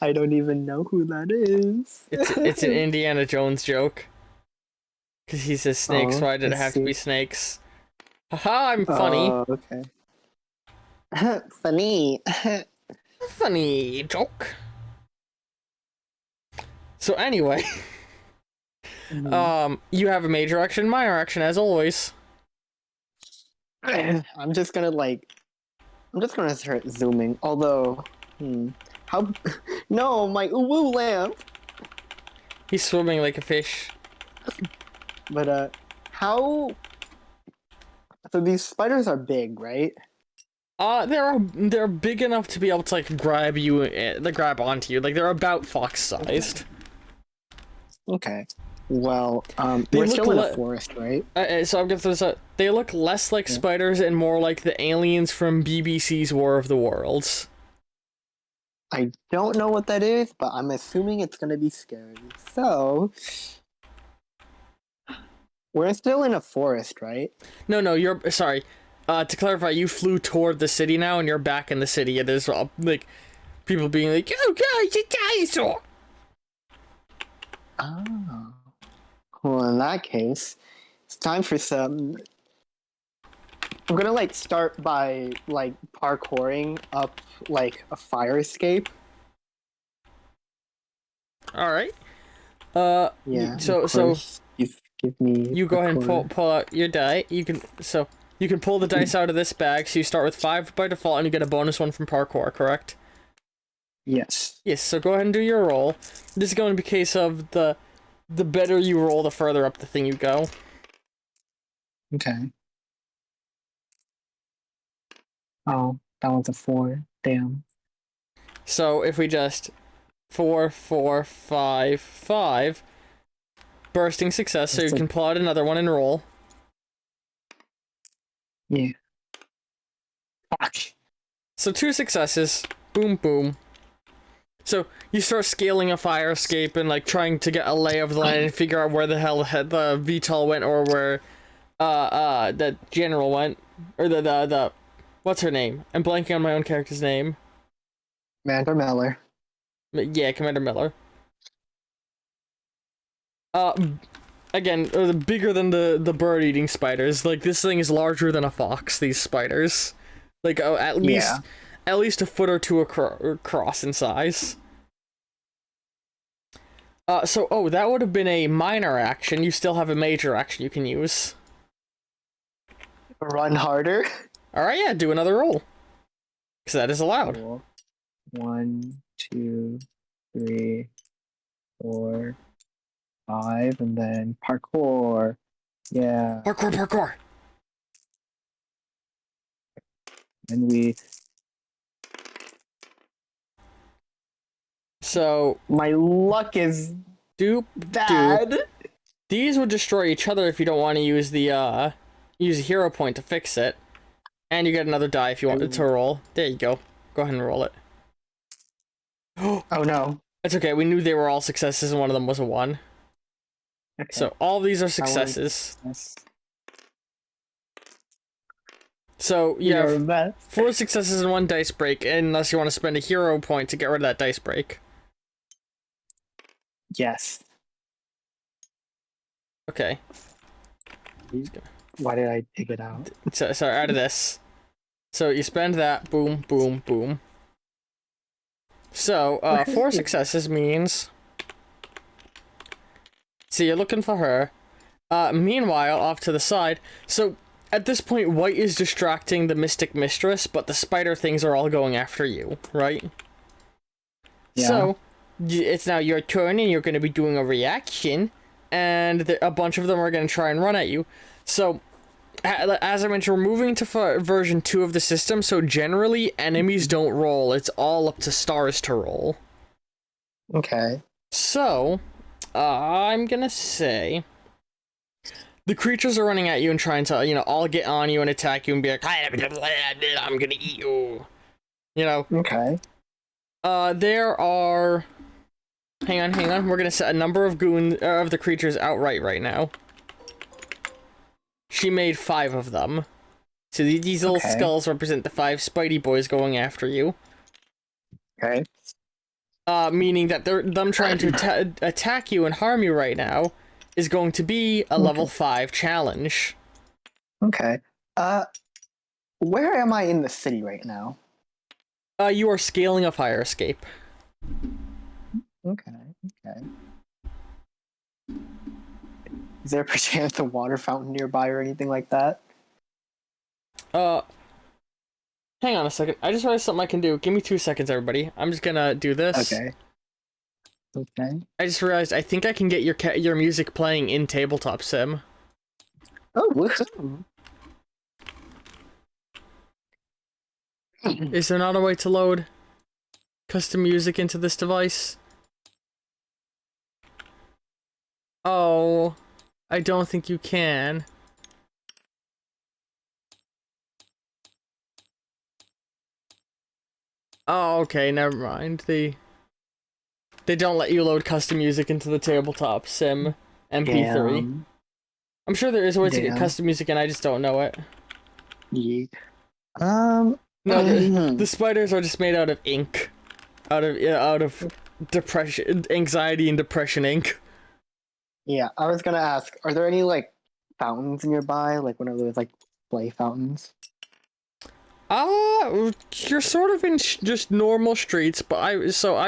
I don't even know who that is. It's an Indiana Jones joke. Because he says snakes, why did it have to be snakes? Haha, I'm funny. Oh, okay. Funny. Funny joke. So anyway, you have a major action, minor action, as always. I'm just gonna start zooming. Although, how? No, my uwu lamp. He's swimming like a fish. But how? So these spiders are big, right? They're big enough to be able to like grab you, grab onto you. Like they're about fox-sized. Okay. Well, They we're look still in a forest, right? So I'm gonna throw this out. They look less like spiders and more like the aliens from BBC's War of the Worlds. I don't know what that is, but I'm assuming it's gonna be scary. So, we're still in a forest, right? No, you're sorry. To clarify, you flew toward the city now, and you're back in the city. And there's like people being like, "Oh God, it's a dinosaur!" Oh. Well, in that case, it's time for some. I'm gonna like start by like parkouring up like a fire escape. All right. Yeah. So you give me. you go ahead and pull out your die. You can pull the dice out of this bag. So you start with 5 by default, and you get a bonus 1 from parkour. Correct? Yes. Yes. So go ahead and do your roll. This is going to be a case of the better you roll, the further up the thing you go. Okay. Oh, that one's a 4. Damn. So if we just 4, 4, 5, 5, bursting success. So you can pull out another one and roll. Yeah. Fuck. So 2 successes. Boom, boom. So you start scaling a fire escape and like trying to get a lay of the land and figure out where the hell the VTOL went, or where the general went, or the what's her name? I'm blanking on my own character's name. Commander Miller. Yeah, Commander Miller. Again, bigger than the bird-eating spiders. Like this thing is larger than a fox. These spiders, like at least a foot or two across in size. So that would have been a minor action. You still have a major action you can use. Run harder. All right, yeah, do another roll, because that is allowed. Cool. 1, 2, 3, 4, 5, and then parkour. Yeah. Parkour. And we. So my luck is bad. These would destroy each other if you don't want to use the use a hero point to fix it, and you get another die if you want to roll. There you go. Go ahead and roll it. Oh no. It's okay. We knew they were all successes, and one of them was a 1. Okay. So all of these are successes. So you have 4 successes and 1 dice break, unless you want to spend a hero point to get rid of that dice break. Yes. Okay. Why did I dig it out? Sorry, out of this. So you spend that. Boom, boom, boom. So 4 successes means So you're looking for her. Meanwhile, off to the side, so at this point, White is distracting the Mystic Mistress, but the spider things are all going after you, right? Yeah. So, it's now your turn, and you're going to be doing a reaction, and a bunch of them are going to try and run at you. So, as I mentioned, we're moving to version 2 of the system, so generally, enemies don't roll. It's all up to stars to roll. Okay. So, I'm going to say... the creatures are running at you and trying to, all get on you and attack you and be like, I'm gonna eat you. Okay. There are... Hang on. We're gonna set a number of of the creatures outright right now. She made 5 of them. So these little skulls represent the 5 Spidey boys going after you. Okay. Meaning that them trying to attack you and harm you right now is going to be a level 5 challenge. Okay. Where am I in the city right now? You are scaling a fire escape. Okay. Is there a chance a water fountain nearby or anything like that? Hang on a second. I just realized something I can do. Give me 2 seconds, everybody. I'm just gonna do this. Okay. I just realized I think I can get your music playing in Tabletop Sim. Oh, woohoo! Is there not a way to load custom music into this device? Oh, I don't think you can. Oh, okay, never mind. They don't let you load custom music into the Tabletop Sim MP3. Damn. I'm sure there is a way to get custom music and I just don't know it. Yeah. No, the spiders are just made out of ink. Out of depression, anxiety and depression ink. Yeah, I was gonna ask, are there any, like, fountains nearby? Like one of those, like, play fountains? You're sort of in just normal streets, but I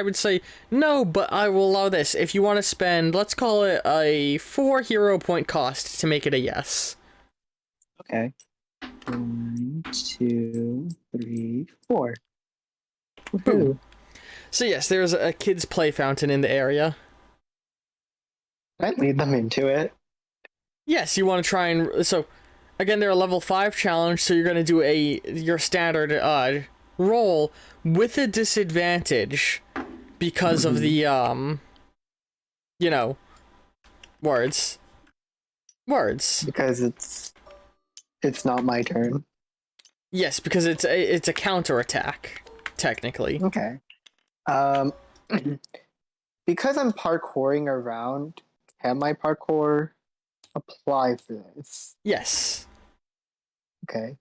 would say no, but I will allow this. If you want to spend, let's call it a 4 hero point cost to make it a yes. Okay. 1, 2, 3, 4. Boom. So yes, there's a kid's play fountain in the area. I lead them into it. Yes, you want to try and... So, again, they're a level 5 challenge, so you're going to do your standard roll with a disadvantage because of the, words. Words. Because it's not my turn. Yes, because it's a counterattack, technically. Okay. Because I'm parkouring around, can my parkour apply for this? Yes. Okay.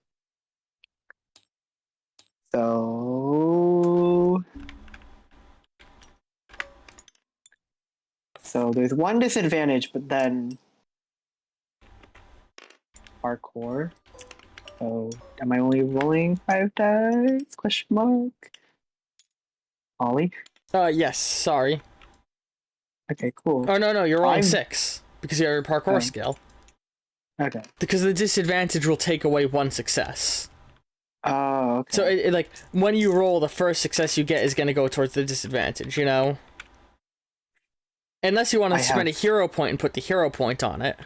So there's one disadvantage, but then parkour. So am I only rolling 5 dice? Question mark. Ollie? Yes, sorry. Okay, cool. Oh, no, you're rolling 6, because you have your parkour skill. Okay. Because the disadvantage will take away 1 success. Oh, okay. So, like, when you roll, the first success you get is going to go towards the disadvantage, Unless you want to spend a hero point and put the hero point on it.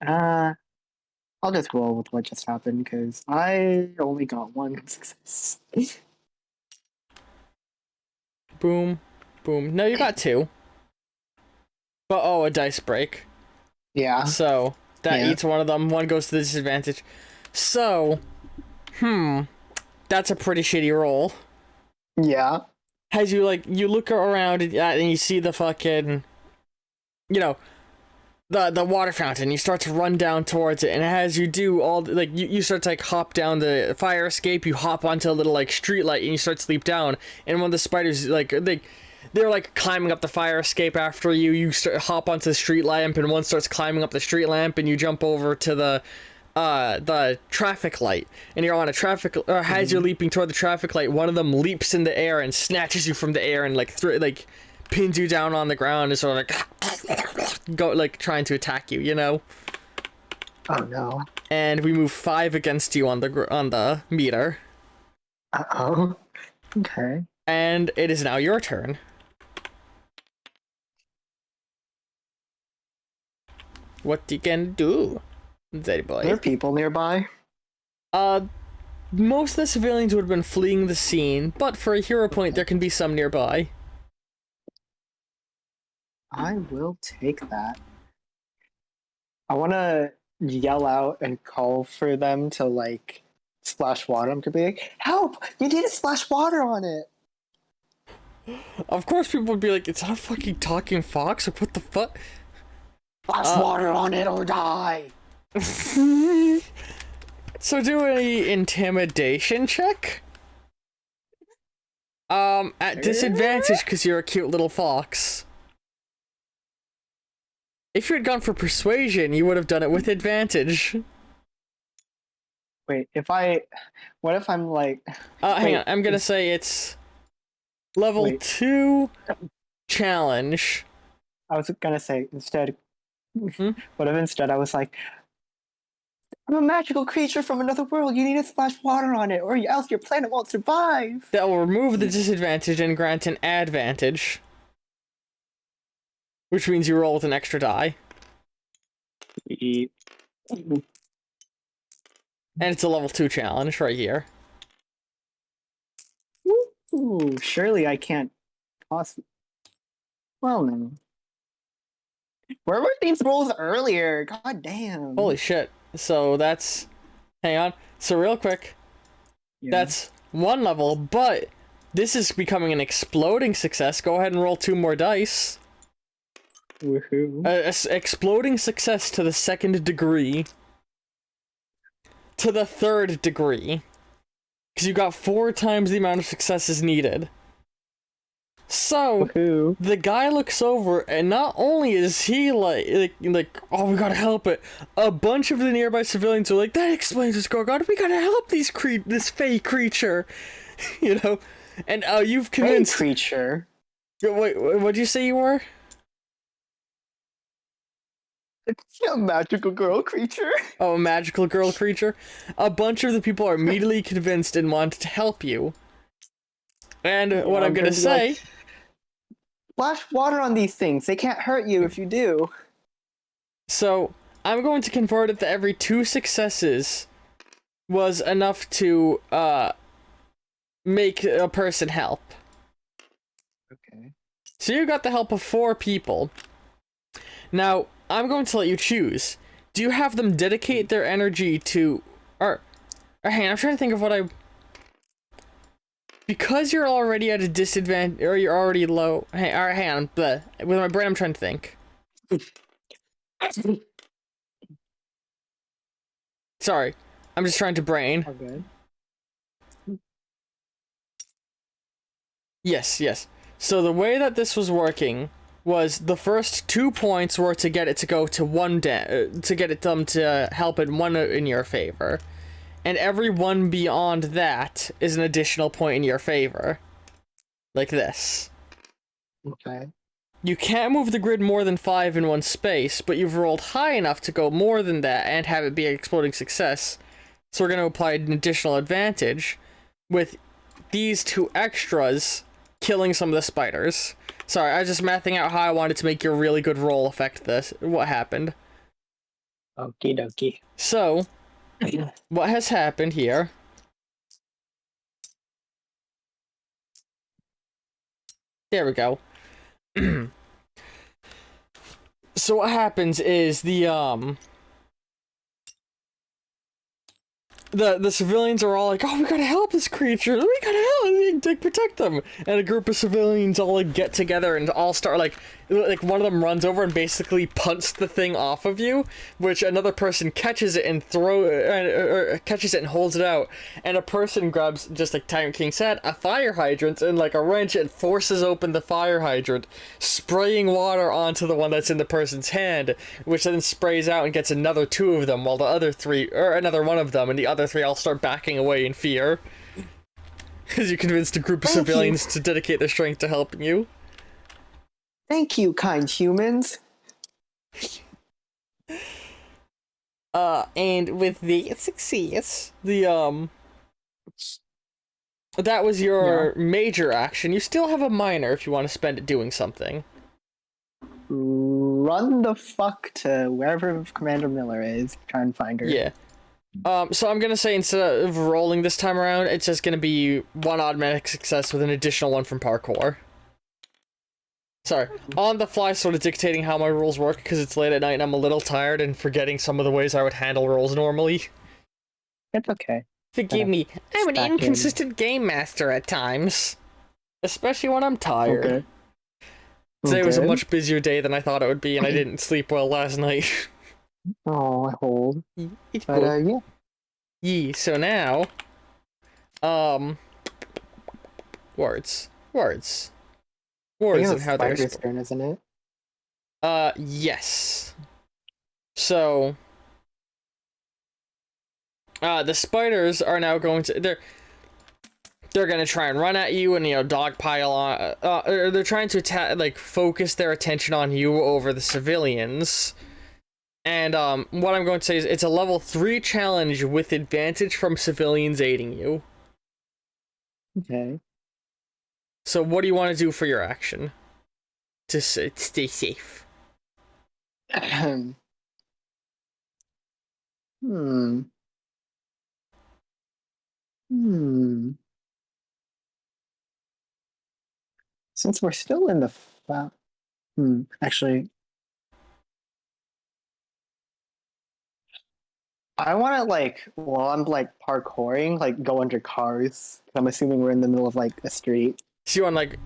I'll just roll with what just happened, because I only got 1 success. Boom. Boom. No, you got 2. But, a dice break. Yeah. So, that eats one of them. One goes to the disadvantage. So, that's a pretty shitty roll. Yeah. As you look around and you see the fucking, the water fountain, you start to run down towards it, and as you do, you start to, hop down the fire escape, you hop onto a little, street light, and you start to sleep down, and one of the spiders, they're climbing up the fire escape after you. You hop onto the street lamp, and one starts climbing up the street lamp, and you jump over to the traffic light, and you're on a traffic. As you're leaping toward the traffic light, one of them leaps in the air and snatches you from the air and pins you down on the ground and sort of go like trying to attack you, you know. Oh no. And we move 5 against you on the meter. Uh-oh. Okay. And it is now your turn. What you can do, Zeddy boy? There are people nearby. Most of the civilians would have been fleeing the scene, but for a hero point, there can be some nearby. I will take that. I want to yell out and call for them to, like, splash water. I'm going to be like, help! You need to splash water on it! Of course people would be like, it's not a fucking talking fox, or what the fuck? Splash water on it or die! So do a intimidation check. At disadvantage because you're a cute little fox. If you had gone for persuasion, you would have done it with advantage. Wait, what if I'm like... Hang on, I'm gonna say it's level 2 challenge. I was gonna say, instead... What if instead I was like, I'm a magical creature from another world, you need to splash water on it, or else your planet won't survive! That will remove the disadvantage and grant an advantage. Which means you roll with an extra die. And it's a level 2 challenge right here. Ooh, surely I can't possibly... Well, no. Where were these rolls earlier? God damn. Holy shit. So that's... Hang on. So real quick. Yeah. That's 1 level, but this is becoming an exploding success. Go ahead and roll 2 more dice. Woohoo. Exploding success to the 2nd degree. To the 3rd degree. Because you got 4 times the amount of successes needed. So, Woohoo. the guy looks over, and not only is he like, oh, we gotta help it. A bunch of the nearby civilians are like, that explains what's going on. We gotta help this fey creature, you know. And you've convinced. Fey creature. Wait, what'd you say you were? A magical girl creature. Oh, a magical girl creature. A bunch of the people are immediately convinced and want to help you. And what I'm gonna say. Like, splash water on these things. They can't hurt you if you do. So, I'm going to convert it that every 2 successes was enough to, make a person help. Okay. So you got the help of 4 people. Now, I'm going to let you choose. Do you have them dedicate their energy to... Or hang on, I'm trying to think of what I... Because you're already at a disadvantage, or you're already low... Hey, alright, hang on. Bleh. With my brain, I'm trying to think. Sorry. I'm just trying to brain. Okay. Yes. So the way that this was working was the first 2 points were to get it to go to to get it to help it 1 in your favor. And every 1 beyond that is an additional point in your favor. Like this. Okay. You can't move the grid more than 5 in 1 space, but you've rolled high enough to go more than that and have it be an exploding success. So we're going to apply an additional advantage with these 2 extras killing some of the spiders. Sorry, I was just mathing out how I wanted to make your really good roll affect this. What happened? Okie dokie. So, what has happened here? There we go. So what happens is the civilians are all like, oh, we gotta help this creature, we gotta help, like, protect them. And a group of civilians all like get together and all start like one of them runs over and basically punts the thing off of you, which another person catches it and catches it and holds it out. And a person grabs, just like Tiger King said, a fire hydrant and like a wrench and forces open the fire hydrant, spraying water onto the one that's in the person's hand, which then sprays out and gets another 2 of them, while the other 3, or another 1 of them, and the other 3 all start backing away in fear. Because you convinced a group of civilians to dedicate their strength to helping you. Thank you, kind humans. And with the success, that was your major action. You still have a minor if you want to spend it doing something. Run the fuck to wherever Commander Miller is. Try and find her. Yeah. So I'm gonna say instead of rolling this time around, it's just gonna be one automatic success with an additional one from parkour. Sorry, on the fly, sort of dictating how my rules work because it's late at night and I'm a little tired and forgetting some of the ways I would handle rolls normally. It's okay. Forgive me, I'm an inconsistent game master at times. Especially when I'm tired. Okay. Today was a much busier day than I thought it would be, and I didn't sleep well last night. Oh, I hold. It's But, good. yeah. Yee, so now... Words. Words and how they're... Spider's turn, isn't it? Yes. So... the spiders are now going to... They're gonna try and run at you and, you know, dogpile on... they're trying to attack, like, focus their attention on you over the civilians. And, what I'm going to say is it's a level 3 challenge with advantage from civilians aiding you. Okay. So what do you want to do for your action? To stay safe. Hmm. Since we're still in the... Actually... I want to, like, while I'm, like, parkouring, like, go under cars. I'm assuming we're in the middle of, like, a street. So you want, like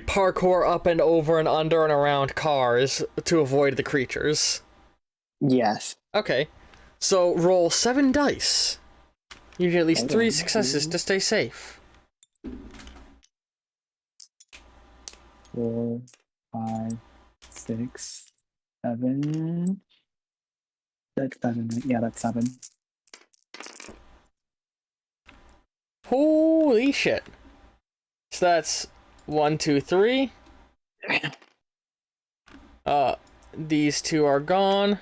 parkour up and over and under and around cars to avoid the creatures. Yes. Okay. So roll 7 dice. You need at least 3 successes to stay safe. 4, 5, 6, 7. That's 7. Yeah, that's 7. Holy shit. So that's 1, 2, 3. These 2 are gone.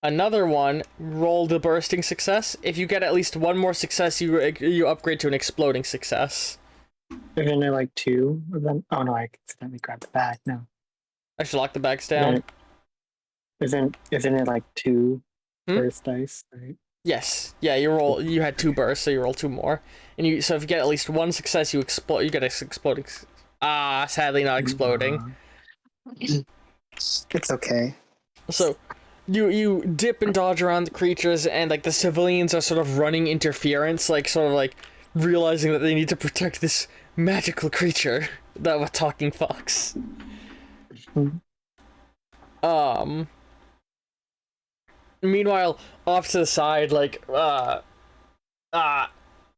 Another one rolled a bursting success. If you get at least 1 more success, you upgrade to an exploding success. Isn't there like 2 of them? Oh no, I accidentally grabbed the bag. No. I should lock the bags down. Isn't it like 2 burst dice, right? Yes. Yeah, you had 2 bursts, so you roll 2 more. And so if you get at least 1 success, you get an exploding. Sadly not exploding. It's okay. So you dip and dodge around the creatures, and like the civilians are sort of running interference, like sort of like realizing that they need to protect this magical creature, that talking fox. Meanwhile, off to the side, like the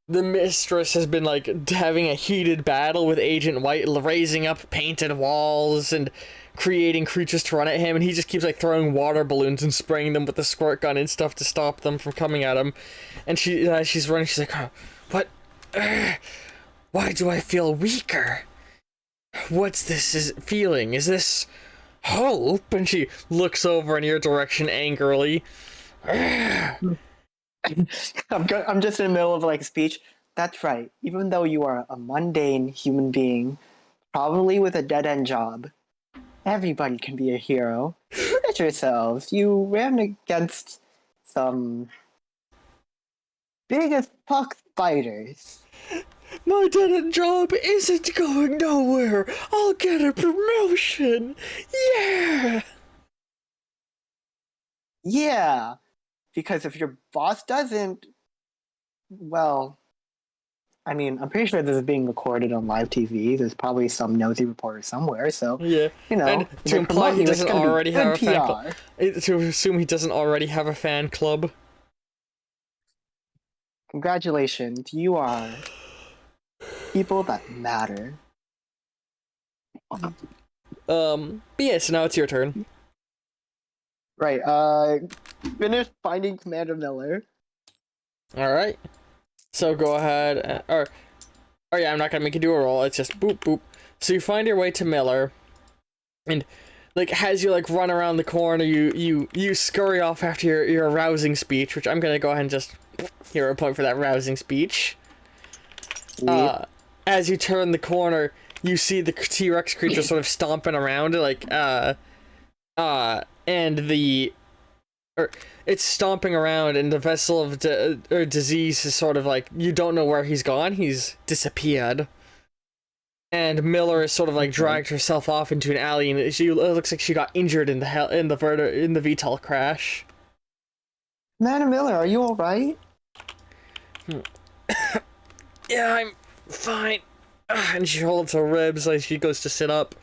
mistress has been like having a heated battle with Agent White, raising up painted walls and creating creatures to run at him, and he just keeps like throwing water balloons and spraying them with the squirt gun and stuff to stop them from coming at him. And she's running. She's like, oh, "What? Why do I feel weaker? What's this feeling? Is this hope?" And she looks over in your direction angrily. I'm just in the middle of like a speech. That's right. Even though you are a mundane human being, probably with a dead-end job, everybody can be a hero. Look at yourselves. You ran against some big as fuck spiders. My dead-end job isn't going nowhere. I'll get a promotion. Yeah. Yeah. Because if your boss doesn't, well, I mean, I'm pretty sure this is being recorded on live TV. There's probably some nosy reporter somewhere, so, yeah. You know. And to imply he doesn't already have a fan club. PR. To assume he doesn't already have a fan club. Congratulations, you are people that matter. But yeah, so now it's your turn. Right, finish finding Commander Miller. Alright. So go ahead, oh yeah, I'm not gonna make you do a roll, it's just boop boop. So you find your way to Miller, and like as you like run around the corner, you scurry off after your rousing speech, which I'm gonna go ahead and just hero point for that rousing speech. As you turn the corner, you see the T-Rex creature sort of stomping around, like and it's stomping around, and the vessel of disease is sort of like, you don't know where he's gone. He's disappeared. And Miller is sort of like dragged herself off into an alley, and it looks like she got injured in the VTOL crash. Madam Miller, are you all right? Yeah, I'm fine. And she holds her ribs like she goes to sit up.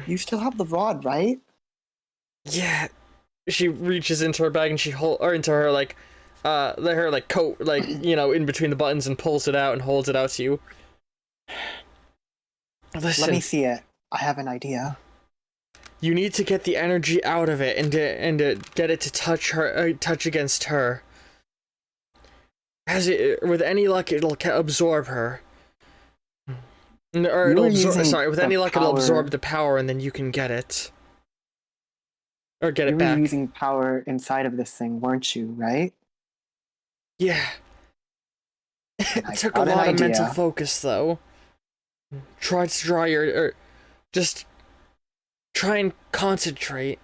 You still have the rod, right? Yeah. She reaches into her bag and into her like coat, like, you know, in between the buttons, and pulls it out and holds it out to you. Listen, Let me see it. I have an idea. you need to get the energy out of it and to get it to touch against her. With any luck, it'll absorb her. Or with any luck, it'll absorb the power, and then you can get it. Or get it back. You were using power inside of this thing, weren't you, right? Yeah. It took a lot of mental focus, though. Try to draw just try and concentrate.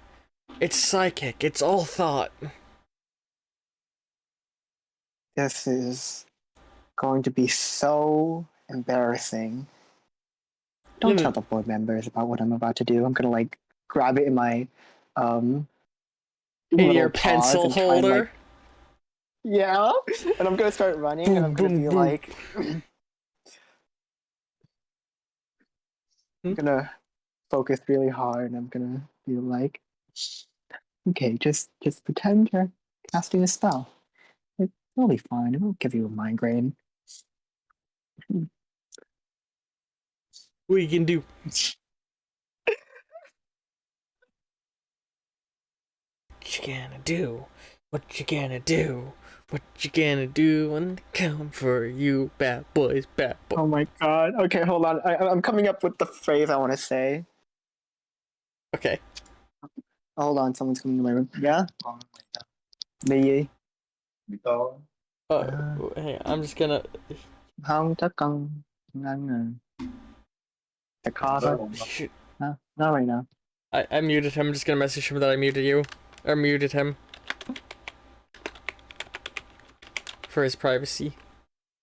It's psychic. It's all thought. This is going to be so embarrassing. Don't tell the board members about what I'm about to do. I'm gonna like grab it in my in your pencil holder. Yeah, and I'm gonna start running, and I'm gonna be like, I'm gonna focus really hard, and I'm gonna be like, okay, just pretend you're casting a spell. It'll be fine. It won't give you a migraine. What you can do? What you gonna do? What you gonna do? What you gonna do when they come for you, bad boys, bad boys? Oh my god. Okay, hold on. I'm coming up with the phrase I want to say. Okay. Hold on, someone's coming to my room. Yeah? Me. Hey, I'm just gonna... Shoot. No, not right now. I muted him. I'm just gonna message him that I muted you. Or muted him. For his privacy.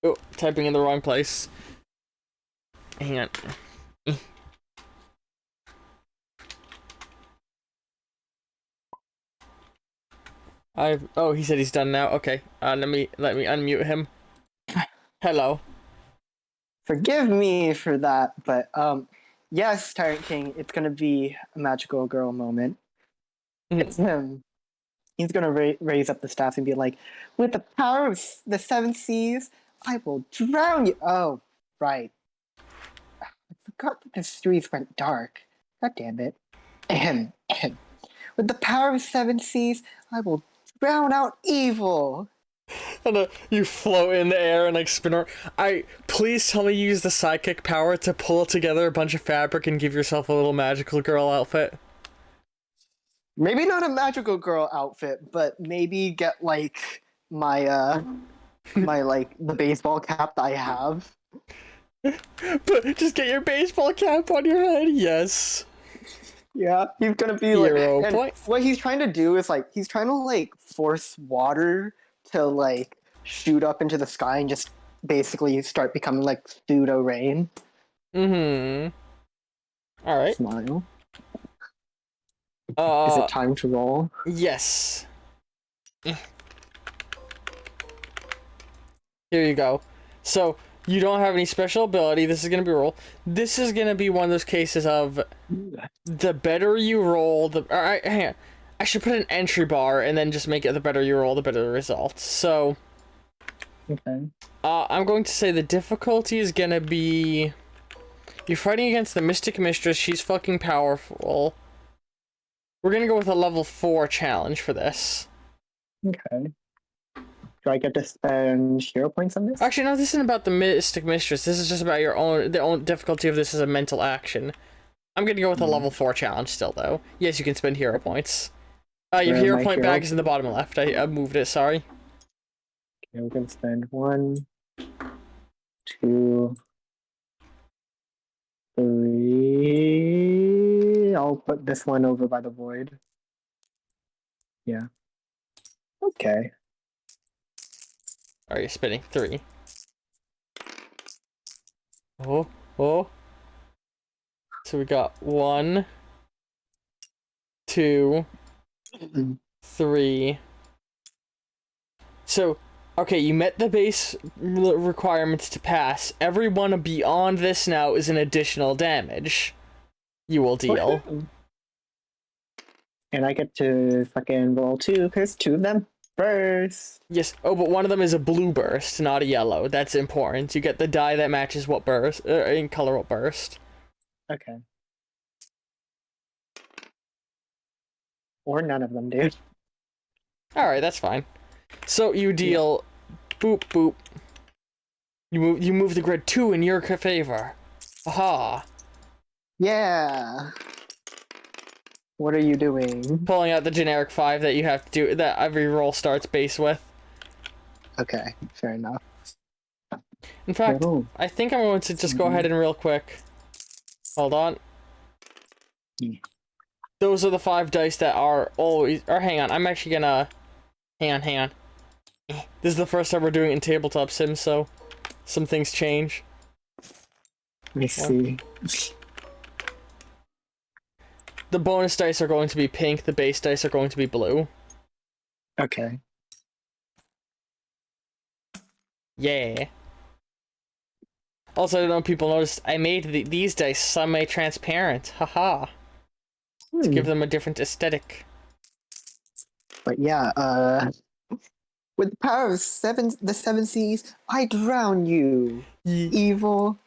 Oh, typing in the wrong place. Hang on. Oh, he said he's done now. Okay. Let me unmute him. Hello. Forgive me for that, but yes, Tyrant King, it's gonna be a magical girl moment. It's him. He's gonna raise up the staff and be like, "With the power of the seven seas, I will drown you." Oh, right. I forgot that the streets went dark. God damn it. Ahem. With the power of seven seas, I will drown out evil. And you float in the air and like spin around. Please tell me you use the psychic power to pull together a bunch of fabric and give yourself a little magical girl outfit. Maybe not a magical girl outfit, but maybe get like my my like the baseball cap that I have. But just get your baseball cap on your head. Yes. Yeah, he's gonna be like. What he's trying to do is like he's trying to like force water to like shoot up into the sky and just basically start becoming like pseudo rain. Mm-hmm. All right. Smile. Is it time to roll? Yes. Here you go. So you don't have any special ability. This is gonna be a roll. This is gonna be one of those cases of the better you roll, Alright, hang on. I should put an entry bar and then just make it the better you roll, the better the results. So okay. I'm going to say the difficulty is gonna be you're fighting against the Mystic Mistress. She's fucking powerful. We're gonna go with a level 4 challenge for this. Okay. Do I get to spend hero points on this? Actually, no, this isn't about the Mystic Mistress. This is just about the own difficulty of this as a mental action. I'm gonna go with a level 4 challenge still, though. Yes, you can spend hero points. Your Where are hero my point hero bag is in the bottom left. I moved it, sorry. Okay, we're gonna spend 1, 2, 3. I'll put this one over by the void. Yeah. Okay. Are you spinning 3? Oh, oh. So we got 1, 2, 3. So, okay, you met the base requirements to pass. Everyone beyond this now is an additional damage you will deal. And I get to fucking roll 2 because 2 of them burst. Yes. Oh, but one of them is a blue burst, not a yellow. That's important. You get the die that matches what burst, in color what burst. Okay. Or none of them, dude. Alright, that's fine. So you deal boop boop. You move the grid 2 in your favor. Aha. Yeah. What are you doing? Pulling out the generic 5 that you have to do, that every roll starts base with. Okay, fair enough. In fact, I think I'm going to just go ahead and real quick. Hold on. Yeah. Those are the 5 dice that are always... Or hang on, I'm actually gonna... Hang on. This is the first time we're doing it in Tabletop Sims, so... Some things change. Let me see. The bonus dice are going to be pink, the base dice are going to be blue. Okay. Yeah. Also, I don't know if people noticed, I made these dice semi-transparent. Haha. To give them a different aesthetic. But yeah, with the power of the seven seas, I drown you, evil.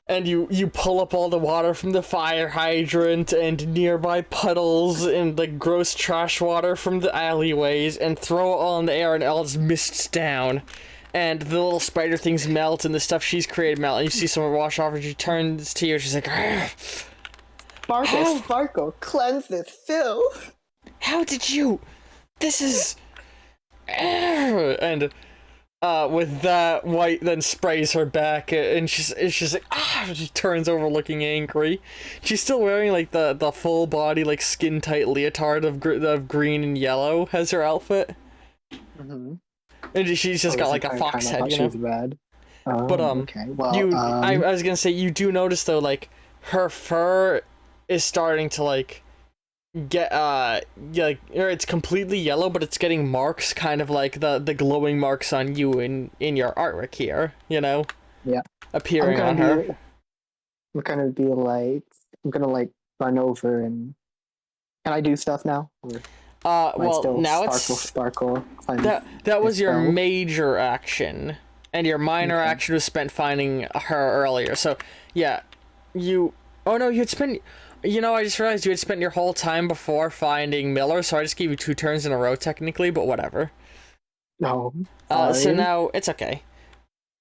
And you pull up all the water from the fire hydrant and nearby puddles and like gross trash water from the alleyways and throw it all in the air and it all just mists down. And the little spider things melt and the stuff she's created melt and you see someone wash off and she turns to you and she's like, Sparkle, sparkle, cleanse this filth. How did you? This is... And with that, White then sprays her back, and she's like, ah! She turns over looking angry. She's still wearing like the full body like skin tight leotard of green and yellow as her outfit. Mm-hmm. And she's just got like a fox head, you know. She's bad. But okay. Well, I was gonna say you do notice though, like her fur is starting to like get like, or it's completely yellow, but it's getting marks, kind of like the glowing marks on you in your artwork here, you know. Yeah. Appearing on her. I'm gonna be like, I'm gonna like run over and can I do stuff now? Or well, now sparkle. That was your major action, and your minor action was spent finding her earlier. So yeah, you. Oh no, you had spent. You know, I just realized you had spent your whole time before finding Miller, so I just gave you 2 turns in a row technically, but whatever. No. So now it's okay.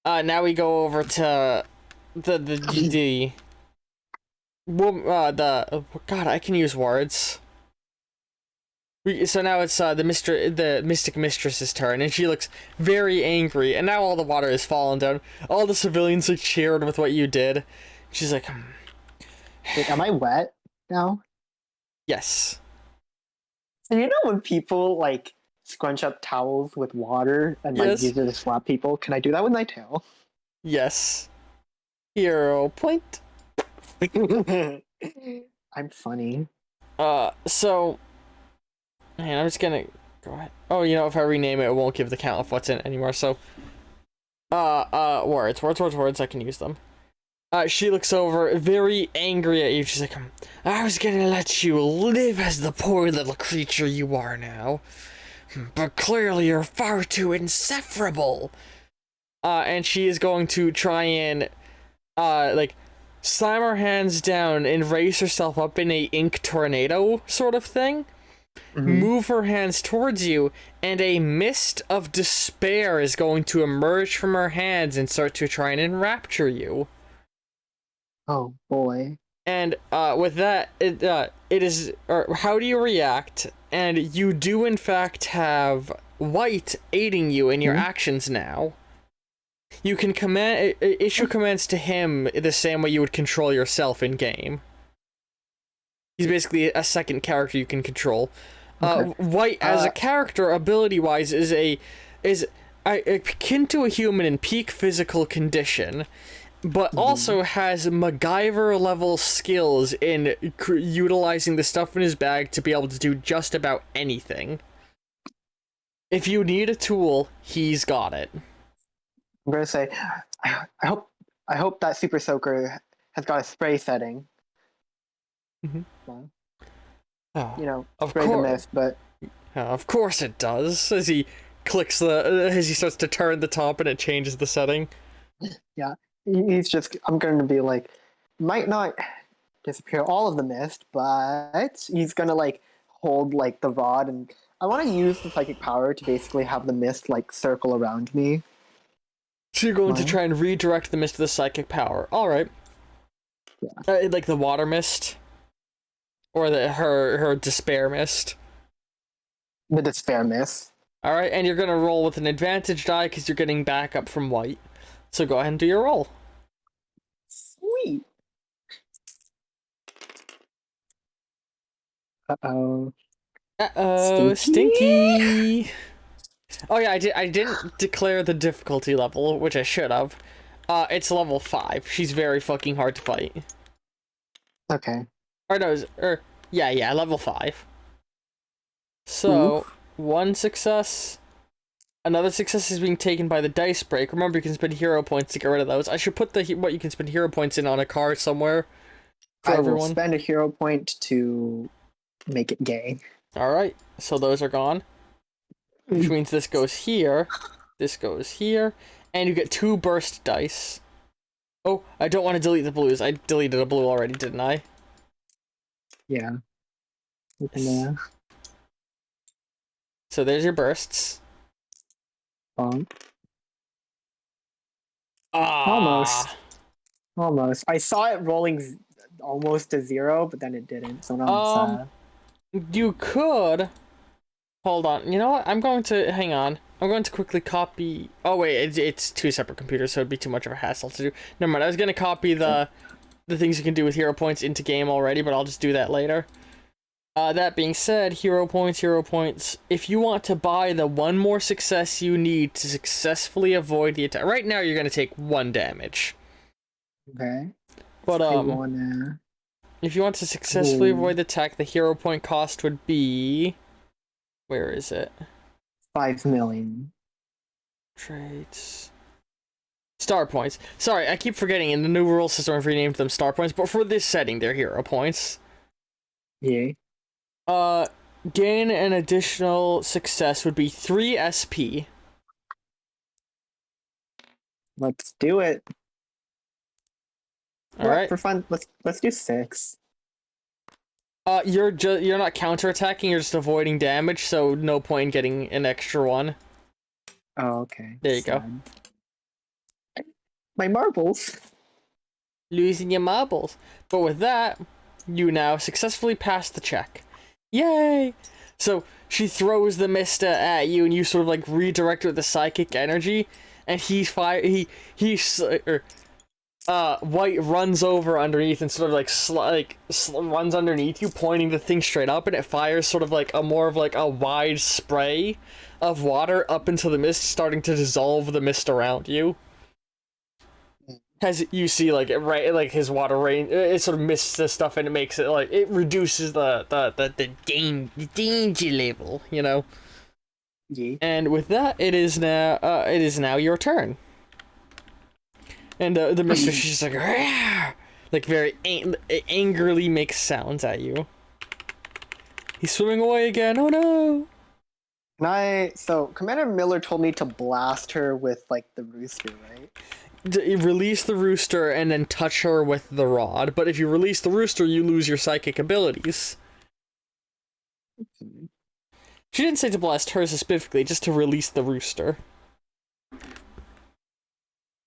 Now we go over to the God, I can use words. So now it's the Mystic Mistress's turn, and she looks very angry, and now all the water has fallen down. All the civilians like cheered with what you did. She's like, wait, am I wet now? Yes. And you know when people like scrunch up towels with water and like use it to slap people? Can I do that with my tail? Yes. Hero point. I'm funny. So man, I'm just gonna go ahead. Oh, you know, if I rename it, it won't give the count of what's in it anymore, so words, I can use them. She looks over, very angry at you. She's like, I was gonna let you live as the poor little creature you are now. But clearly you're far too insufferable. And she is going to try and, like, slam her hands down and raise herself up in a ink tornado sort of thing. Move her hands towards you, and a mist of despair is going to emerge from her hands and start to try and enrapture you. Oh boy. And with that, it is. Or how do you react? And you do in fact have White aiding you in your actions now. You can issue commands to him the same way you would control yourself in game. He's basically a second character you can control. White as a character, ability wise, is akin to a human in peak physical condition, but also has MacGyver level skills in utilizing the stuff in his bag to be able to do just about anything. If you need a tool, he's got it. I'm gonna say, I hope that Super Soaker has got a spray setting. Oh, Spray the mist, but of course it does. As he clicks as he starts to turn the top and it changes the setting. Yeah, he's just. I'm going to be like, might not disappear all of the mist, but he's gonna like hold like the rod, and I want to use the psychic power to basically have the mist like circle around me. So you're going to try and redirect the mist to the psychic power. All right. Yeah. Like the water mist. Or her despair mist. The despair mist. Alright, and you're gonna roll with an advantage die because you're getting backup from White. So go ahead and do your roll. Sweet. Uh-oh. Uh-oh, stinky. Oh yeah, I didn't declare the difficulty level, which I should have. It's level 5. She's very fucking hard to fight. Okay. Or no, yeah, level 5. So, one success. Another success is being taken by the dice break. Remember, you can spend hero points to get rid of those. I should put what you can spend hero points in on a card somewhere for everyone. I will spend a hero point to make it gay. Alright, so those are gone. Which means this goes here, and you get 2 burst dice. Oh, I don't want to delete the blues. I deleted a blue already, didn't I? Yeah. So there's your bursts. Almost. I saw it rolling almost to 0, but then it didn't. So now I'm sad. You could. Hold on. You know what? Hang on. I'm going to quickly copy. Oh wait, it's 2 separate computers, so it'd be too much of a hassle to do. Never mind. I was gonna copy the things you can do with hero points into game already, but I'll just do that later. That being said, hero points. If you want to buy the 1 more success you need to successfully avoid the attack. Right now, you're gonna take 1 damage. Okay. But if you want to successfully avoid the attack, the hero point cost would be. Where is it? 5 million. Traits. Star points. Sorry, I keep forgetting. In the new rule system, I've renamed them star points, but for this setting, they're hero points. Yeah. Gain an additional success would be 3 SP. Let's do it. All right. For fun, let's do 6. You're not counterattacking, you're just avoiding damage, so no point in getting an extra 1. Oh, okay. There you go. My marbles. Losing your marbles. But with that, you now successfully pass the check. Yay! So she throws the mist at you, and you sort of like redirect it with the psychic energy, and White runs over underneath and sort of like runs underneath you, pointing the thing straight up, and it fires sort of like a wide spray of water up into the mist, starting to dissolve the mist around you. As you see, his water rain, it sort of mists the stuff, and it makes it it reduces the danger level, you know. Yeah. And with that, it is now your turn. And the mistress, she's just like very angrily makes sounds at you. He's swimming away again. Oh no! So Commander Miller told me to blast her with like the rooster, right? Release the rooster and then touch her with the rod. But if you release the rooster, you lose your psychic abilities. She didn't say to blast her specifically, just to release the rooster.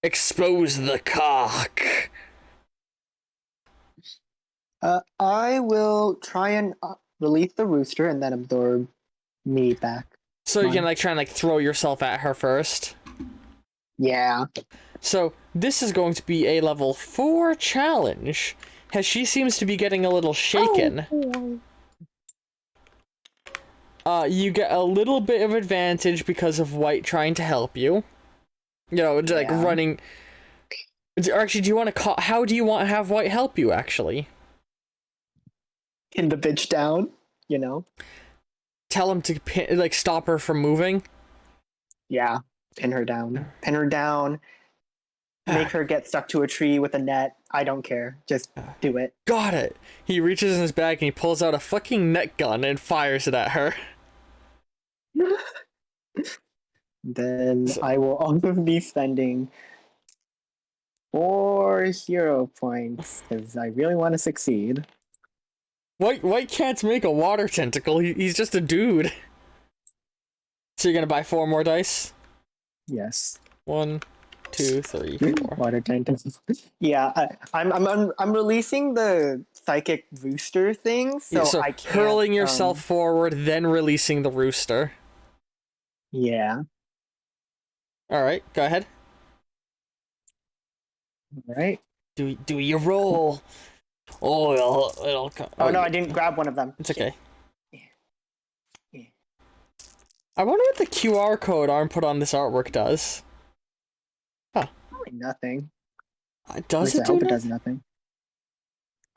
Expose the cock. I will try and release the rooster and then absorb me back. So you can like try and like throw yourself at her first. Yeah. So this is going to be a level 4 challenge, as she seems to be getting a little shaken. You get a little bit of advantage because of White trying to help you. You know, like running. Or actually, do you want to call? How do you want to have White help you? Actually, Pin the bitch down. You know. Tell him to like stop her from moving. Yeah. Pin her down. Pin her down. Make her get stuck to a tree with a net. I don't care. Just do it. Got it. He reaches in his bag and he pulls out a fucking net gun and fires it at her. Then I will also be spending 4 hero points because I really want to succeed. White can't make a water tentacle. He's just a dude. So you're gonna buy 4 more dice? Yes. 1, 2, 3, 4. Water tentacles. Yeah, I'm releasing the psychic rooster thing, so, I can't. Hurling yourself forward, then releasing the rooster. Yeah. All right, go ahead. All right. Do your roll. Oh, it'll come. Oh no, I didn't grab one of them. It's okay. Yeah. I wonder what the QR code arm put on this artwork does. Huh. Probably nothing. Does it I hope it does nothing.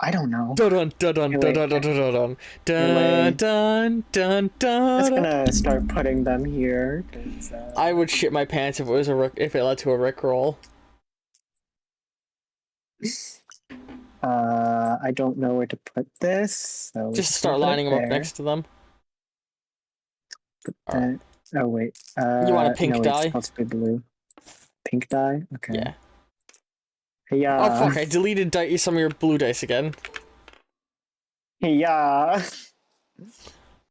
I don't know. Dun dun dun dun dun dun dun dun dun dun dun. I'm just gonna start putting them here. I would shit my pants if it was if it led to a Rickroll. I don't know where to put this. So just start lining them up next to them. Oh wait. You want a pink dye? It's supposed to be blue. Pink dye? Okay. Yeah. Yeah. Oh fuck! I deleted some of your blue dice again. Yeah.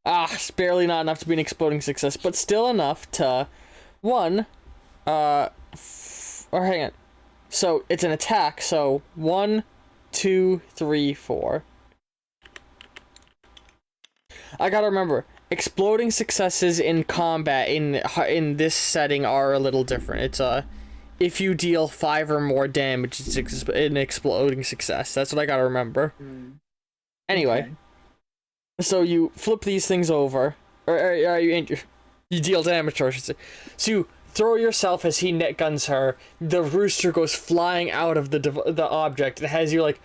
It's barely not enough to be an exploding success, but still enough to or hang on. So it's an attack. So 1, 2, 3, 4. I gotta remember, exploding successes in combat in this setting are a little different. It's if you deal 5 or more damage, it's an exploding success. That's what I gotta remember. Anyway, okay. So you flip these things over, or you deal damage to her, I should say. So you throw yourself as he net guns her. The rooster goes flying out of the object, and as you like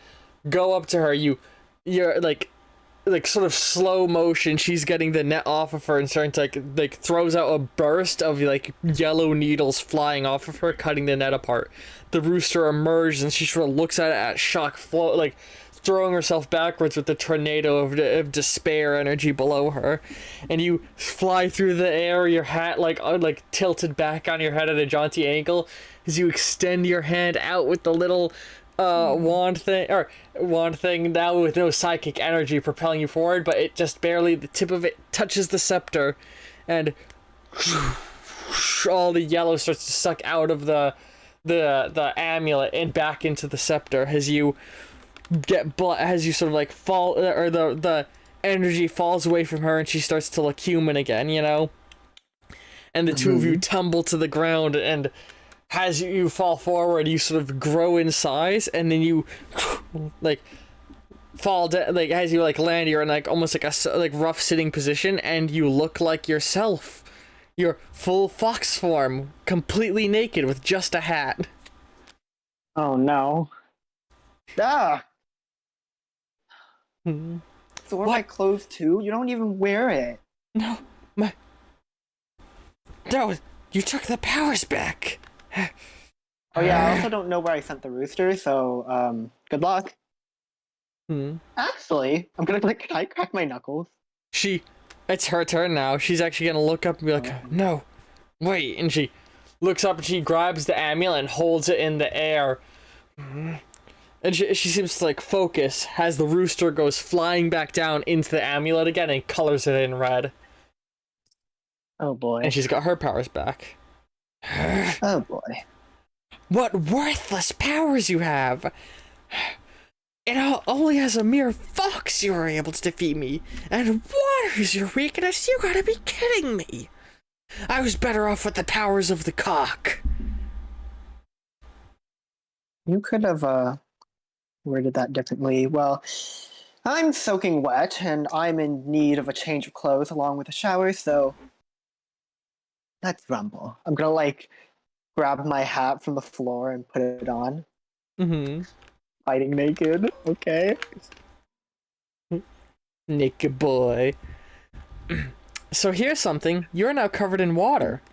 go up to her, you're like sort of slow motion. She's getting the net off of her and starting to like throws out a burst of like yellow needles flying off of her, cutting the net apart. The rooster emerges and she sort of looks at it at shock, like throwing herself backwards with the tornado of despair energy below her, and you fly through the air, your hat like tilted back on your head at a jaunty angle as you extend your hand out with the little wand thing now with no psychic energy propelling you forward, but it just barely, the tip of it touches the scepter, and all the yellow starts to suck out of the amulet and back into the scepter as you as you sort of like fall, or the energy falls away from her and she starts to look human again, you know, and the two of you tumble to the ground, and as you fall forward, you sort of grow in size, and then you like fall down, like as you like land, you're in like almost like a like rough sitting position, and you look like yourself. You're full fox form, completely naked with just a hat. Oh no. Ah! So are my clothes too? You don't even wear it. No, you took the powers back. Oh yeah, I also don't know where I sent the rooster, so good luck. Actually, I'm gonna can I crack my knuckles? It's her turn now. She's actually gonna look up and be like, no, wait, and she looks up and she grabs the amulet and holds it in the air. And she seems to like focus as the rooster goes flying back down into the amulet again and colors it in red. Oh boy. And she's got her powers back. Oh boy. What worthless powers you have! Only as a mere fox you were able to defeat me, and water is your weakness? You gotta be kidding me! I was better off with the powers of the cock. You could have worded that differently. Well, I'm soaking wet, and I'm in need of a change of clothes along with a shower, so let's rumble. I'm gonna like grab my hat from the floor and put it on. Mm-hmm. Fighting naked, okay? Naked boy. So here's something. You're now covered in water.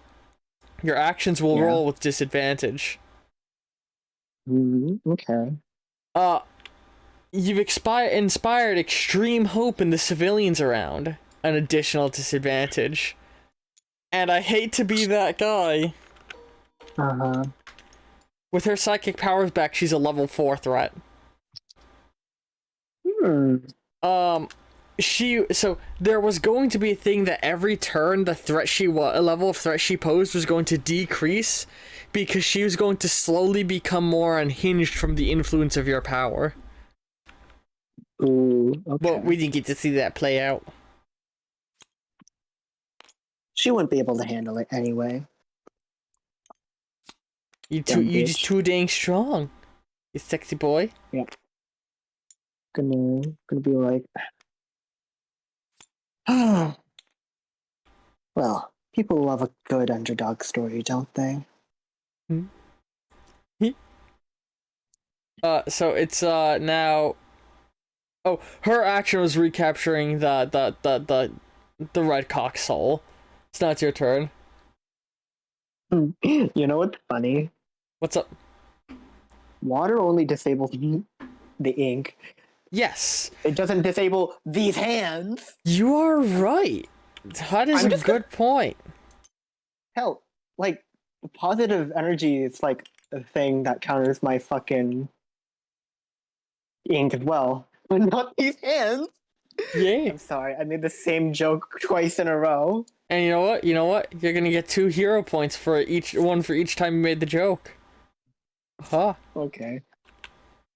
Your actions will roll with disadvantage. Okay. You've inspired extreme hope in the civilians around. An additional disadvantage. And I hate to be that guy. Uh-huh. With her psychic powers back, she's a level 4 threat. So there was going to be a thing that every turn the level of threat she posed was going to decrease because she was going to slowly become more unhinged from the influence of your power. Ooh, okay. But we didn't get to see that play out. She wouldn't be able to handle it anyway. You just too dang strong. You sexy boy. Yeah. Gonna be like, well, people love a good underdog story, don't they? So it's now. Oh, her action was recapturing the red cock soul. It's now it's your turn. You know what's funny? What's up? Water only disables the ink. Yes. It doesn't disable these hands. You are right. That is a good point. Hell, like, positive energy is like a thing that counters my fucking ink as well. But not these hands. Yeah. I'm sorry, I made the same joke twice in a row. And you know what? You're gonna get 2 hero points for each time you made the joke. Huh. Okay.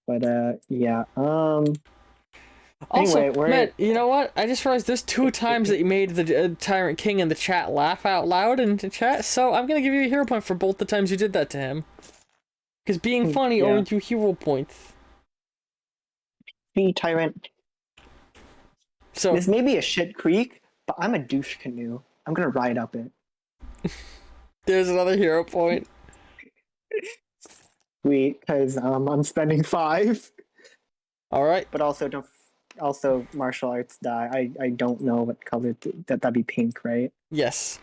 But yeah. Also, anyway, man, you know what? I just realized there's 2 times that you made the Tyrant King in the chat laugh out loud in the chat, so I'm gonna give you a hero point for both the times you did that to him. Because being funny earned you hero points. Be Tyrant. So this may be a shit creek, but I'm a douche canoe. I'm gonna ride up it. There's another hero point. Sweet, because I'm spending 5. Alright. But also martial arts die. I don't know what color that'd be pink, right? Yes.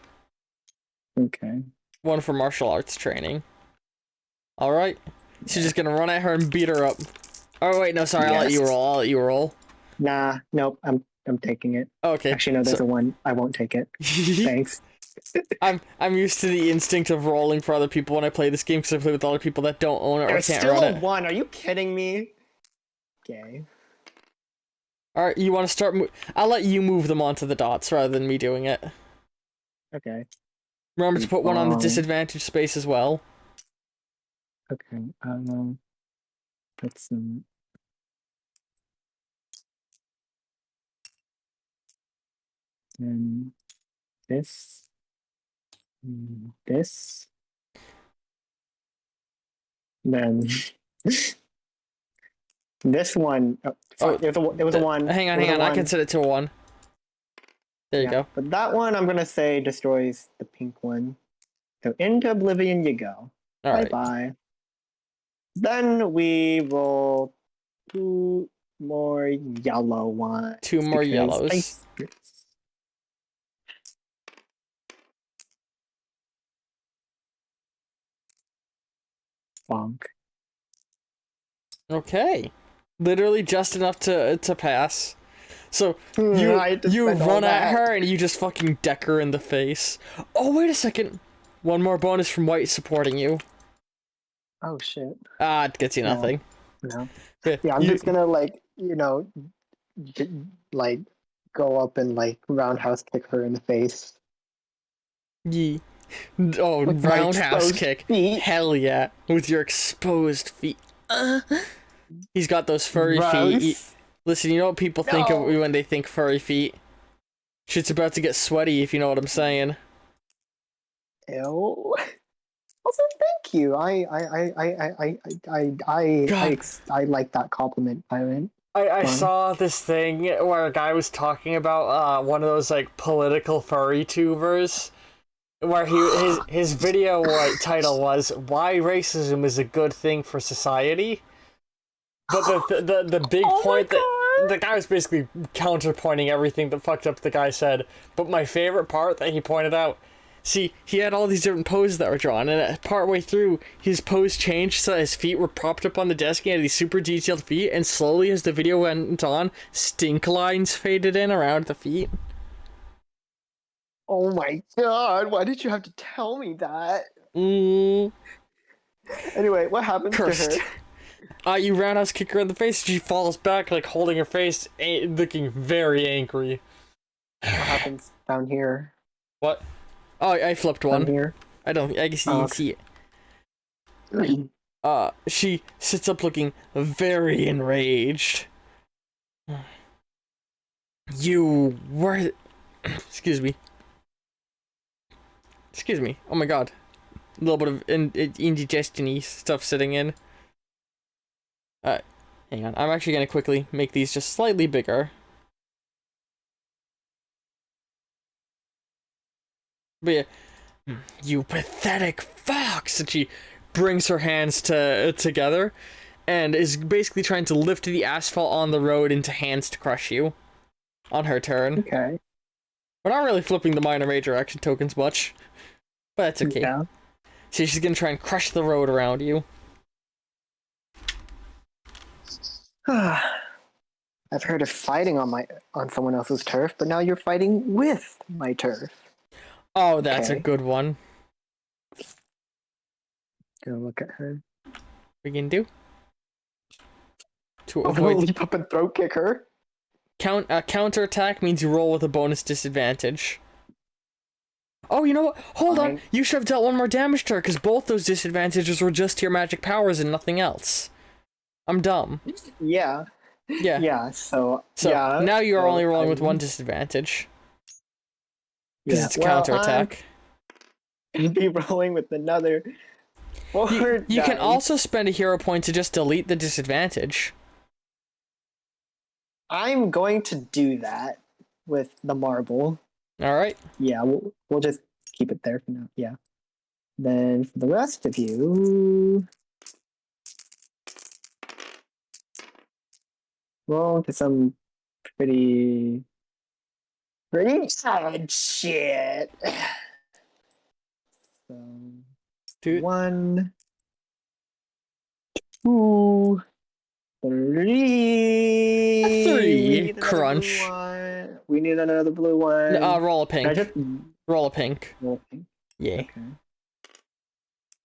Okay. 1 for martial arts training. Alright. She's just gonna run at her and beat her up. Oh wait, no, sorry, I'll let you roll. Nah, nope, I'm taking it. Okay. Actually, no, there's a 1. I won't take it. Thanks. I'm used to the instinct of rolling for other people when I play this game because I play with other people that don't own it or can't run it. There's still a 1. Are you kidding me? Okay. Alright, you want to start? I'll let you move them onto the dots rather than me doing it. Okay. Remember to put 1 on the disadvantage space as well. Okay. Let's then this, then this one. It was a 1. Hang on. I can set it to a 1. There you go. But that one, I'm gonna say, destroys the pink one. So into oblivion you go. All Bye. Then we roll 2 more yellow ones. 2 more yellows. Bonk. Okay. Literally just enough to pass. So you run at her and you just fucking deck her in the face. Oh, wait a second. 1 more bonus from White supporting you. Oh shit. It gets you nothing. No. Yeah, I'm just gonna go up and roundhouse kick her in the face. Yee. Oh, roundhouse kick. Feet. Hell yeah. With your exposed feet. He's got those furry feet. Gross. Listen, you know what people think of No. when they think furry feet? Shit's about to get sweaty, if you know what I'm saying. Ew. Also, thank you. God. I like that compliment, Byron. I Fun. saw this thing where a guy was talking about one of those like political furry tubers, where his video title was "Why Racism is a Good Thing for Society." But the big Oh my point that God. the guy was basically counterpointing everything that fucked up the guy said. But my favorite part that he pointed out, see, he had all these different poses that were drawn, and partway through, his pose changed so his feet were propped up on the desk. He had these super detailed feet, and slowly as the video went on, stink lines faded in around the feet. Oh my God. Why did you have to tell me that? Anyway, what happens Cursed. to her? You roundhouse kick her in the face, and she falls back, like holding her face, looking very angry. What happens down here? What? Oh, I flipped Down one. here? I guess you Oh, can see it. She sits up looking very enraged. You were... Excuse me. Excuse me. Oh my god. A little bit of indigestion-y stuff sitting in. Hang on. I'm actually gonna quickly make these just slightly bigger. But yeah. You pathetic fox! And she brings her hands together and is basically trying to lift the asphalt on the road into hands to crush you. On her turn. Okay. We're not really flipping the minor major action tokens much. But that's okay. Yeah. See, she's gonna try and crush the road around you. I've heard of fighting on someone else's turf, but now you're fighting with my turf. Oh, that's a Okay. good one. Go look at her. We can do to I'm gonna avoid leap up and throat kick her. counter attack means you roll with a bonus disadvantage. Oh, you know what? Hold on. Fine. You should have dealt one more damage to her because both those disadvantages were just to your magic powers and nothing else. I'm dumb. Yeah. Yeah. Yeah. So So now you are so only rolling with I'm- one disadvantage because Yeah. it's Well, counter attack. I'm be rolling with another. You can also spend a hero point to just delete the disadvantage. I'm going to do that with the marble. All right. Yeah, we'll just keep it there for now. Yeah. Then for the rest of you, roll into some pretty sad shit. So Dude. 1, 2, 3. Three. We need another Crunch. blue one. We need another blue one. Roll a Can I pink. just Roll a pink. roll pink? Yeah. Okay.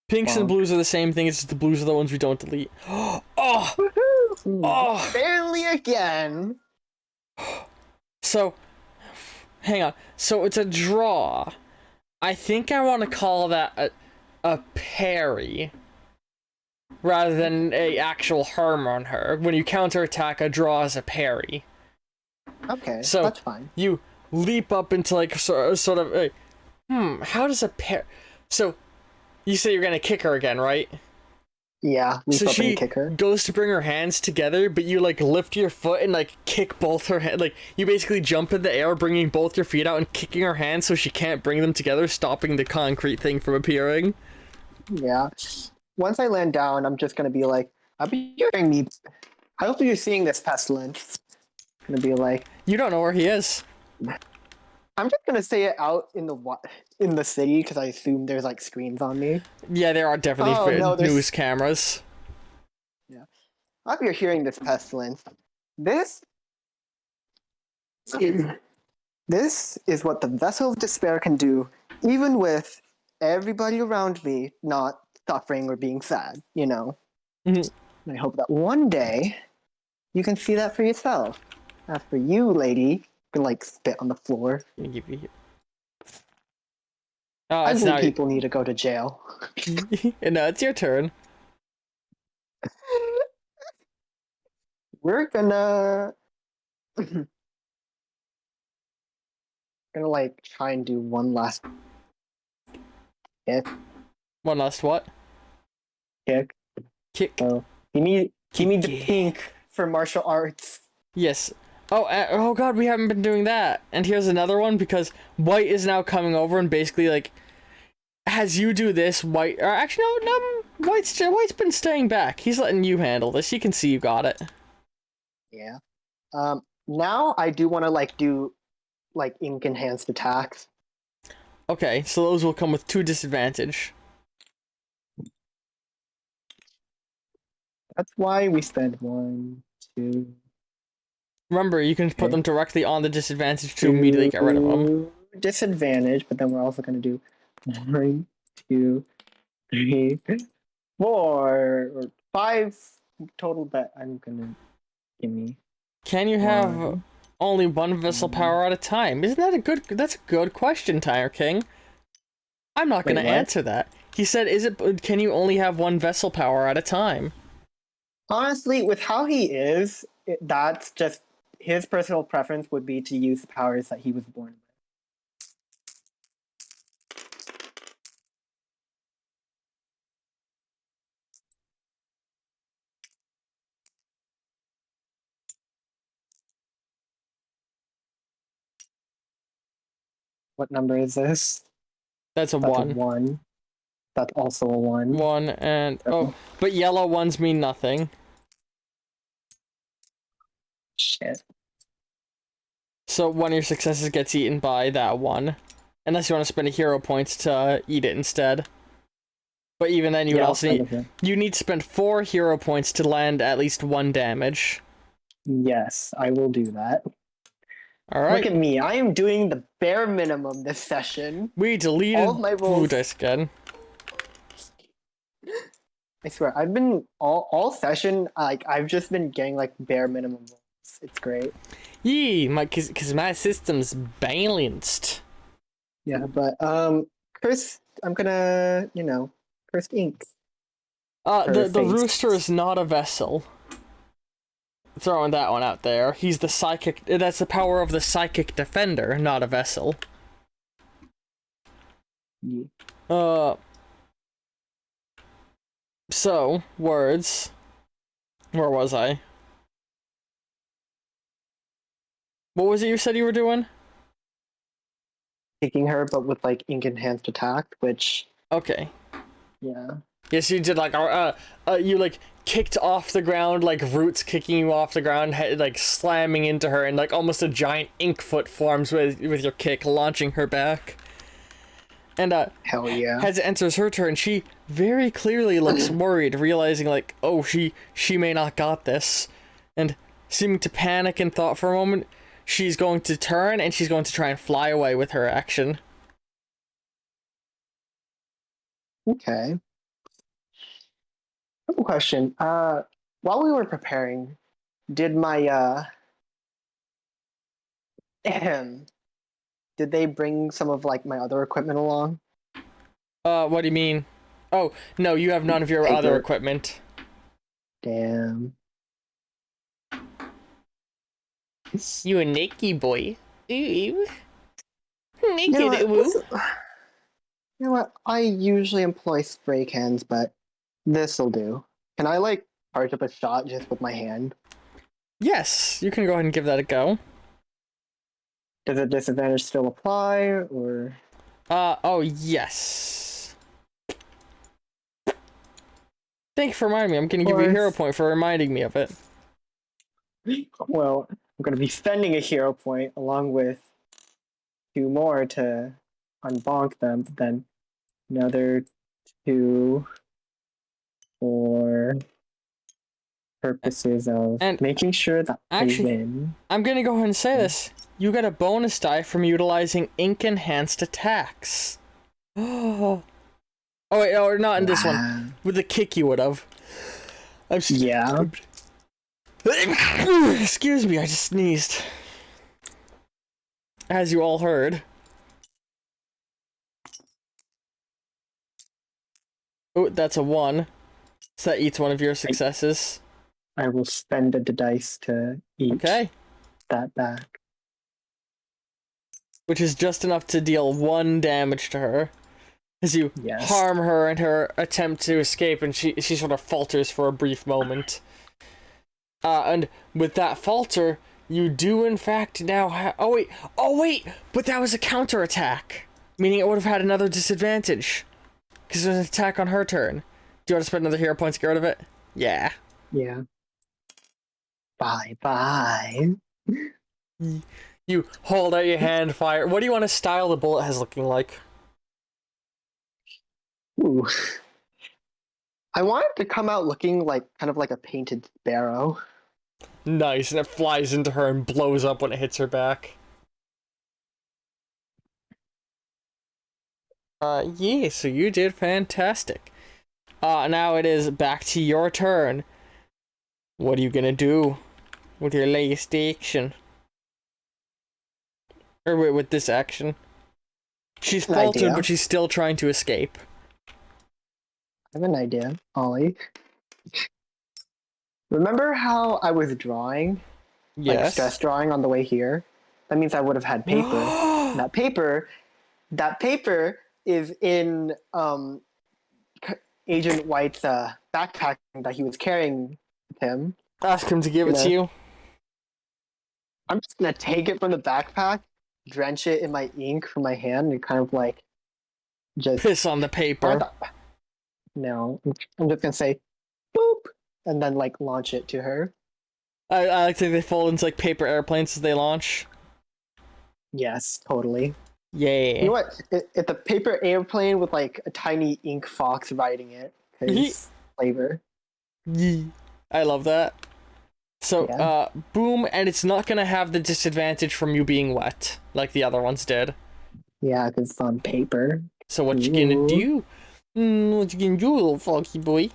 Pinks and Bonk. blues are the same thing. It's just the blues are the ones we don't delete. Oh. Woohoo! Oh. Barely again. So, hang on. So it's a draw. I think I want to call that a parry rather than a actual harm on her. When you counterattack, a draw is a parry. Okay, So that's fine. you leap up into like sort of a, how does a pair? So you say you're gonna kick her again, right? Yeah, leap So up she and kick her. goes to bring her hands together, but you like lift your foot and like kick both her hands. Like you basically jump in the air, bringing both your feet out and kicking her hands so she can't bring them together, stopping the concrete thing from appearing. Yeah. Once I land down, I'm just gonna be like, I hope you're hearing me. I hope you're seeing this pestilence. I'm gonna be like, You don't know where he is. I'm just gonna say it out in the city because I assume there's like screens on me. Yeah, there are definitely Oh, no, there's- news cameras. I hope you're hearing this pestilence. This is what the vessel of despair can do, even with everybody around me not suffering or being sad, you know? Mhm. And I hope that one day you can see that for yourself. As for you, lady, you can like spit on the floor. Let me give you. Oh, I it's believe now. people need to go to jail. No, it's your turn. we're gonna like try and do one last kick. One last what? Kick. Kick. So give me the Kick. pink for martial arts. Yes. Oh, oh god, we haven't been doing that. And here's another one, because White is now coming over and basically, like, as you do this, White... Or actually, no, White's been staying back. He's letting you handle this. You can see you got it. Yeah. Now I do want to, like, do, like, ink-enhanced attacks. Okay, so those will come with 2 disadvantage. That's why we spend 1, 2... Remember, you can put them directly on the disadvantage to immediately get rid of them. Disadvantage, but then we're also going to do 1, 2, 3, 4, or 5 total that I'm going to give me. Can you have only 1 vessel power at a time? Isn't that that's a good question, Tire King. I'm not going to answer that. He said, can you only have 1 vessel power at a time? Honestly, with how he is, that's just his personal preference would be to use the powers that he was born with. What number is this? That's a 1. 1. That's also a 1. 1 and... Oh, but yellow ones mean nothing. Shit. So one of your successes gets eaten by that 1. Unless you want to spend a hero points to eat it instead. But even then, you would also need... You need to spend 4 hero points to land at least 1 damage. Yes, I will do that. Alright. Look at me, I am doing the bare minimum this session. We deleted all of my rolls. Blue Dice again. I swear, I've been all session, like, I've just been getting, like, bare minimum rolls. It's great. Yee, cause my system's balanced. Yeah, but, Chris, I'm gonna, Cursed Ink. The rooster is not a vessel. Throwing that one out there. He's the psychic... That's the power of the psychic defender, not a vessel. Yeah. So, words. Where was I? What was it you said you were doing? Kicking her, but with, like, ink-enhanced attack, which... Okay. Yeah. Yes, you did, like, you, like, kicked off the ground, like, roots kicking you off the ground, like, slamming into her, and, like, almost a giant ink foot forms with your kick, launching her back. And, hell yeah. As it enters her turn, she very clearly looks worried, realizing, like, oh, she may not got this. And seeming to panic in thought for a moment, she's going to turn, and she's going to try and fly away with her action. Okay. I have a question. While we were preparing, did my, did they bring some of, like, my other equipment along? What do you mean? Oh, no, you have none of your other equipment. Damn. You a Nikki boy. Ooh. Naked, You know what? I usually employ spray cans, but this'll do. Can I, like, charge up a shot just with my hand? Yes, you can go ahead and give that a go. Does the disadvantage still apply, or...? Oh, yes. Thank you for reminding me. I'm gonna give you a hero point for reminding me of it. Well, I'm gonna be spending a hero point along with 2 more to unbonk them, but then another 2 for purposes of making sure that actually, I win. I'm gonna go ahead and say this. You get a bonus die from utilizing ink-enhanced attacks. Oh wait, or not in this one. With the kick you would have. Yeah. Excuse me, I just sneezed. As you all heard. Oh, that's a 1. So that eats one of your successes. I will spend the dice to eat Okay. that back. Which is just enough to deal 1 damage to her. As you Yes. harm her in her attempt to escape, and she sort of falters for a brief moment. And with that falter, you do in fact now have... Oh wait! But that was a counterattack! Meaning it would have had another disadvantage. Because it was an attack on her turn. Do you want to spend another hero point to get rid of it? Yeah. Yeah. Bye. You hold out your hand, fire. What do you want to style the bullet as looking like? Ooh. I want it to come out looking like kind of like a painted sparrow. Nice, and it flies into her and blows up when it hits her back. Yeah, so you did fantastic. Now it is back to your turn. What are you gonna do with your latest action? Or wait, with this action? She's An faltered, idea. but she's still trying to escape. I have an idea, Ollie. Remember how I was drawing? Like Yes. stress drawing on the way here? That means I would have had paper. And that paper is in Agent White's backpack that he was carrying with him. Ask him to give it to you. I'm just gonna take it from the backpack, drench it in my ink from my hand, and kind of like just Piss on the paper. No, I'm just gonna say boop, and then like launch it to her. I like to think they fold into like paper airplanes as they launch. Yes, totally. Yeah. You know what? It's a paper airplane with like a tiny ink fox riding it. Cause flavor. Yee. I love that. So, Yeah. boom, and it's not gonna have the disadvantage from you being wet, like the other ones did. Yeah, because it's on paper. So what you gonna do? What you gonna do, little foxy boy?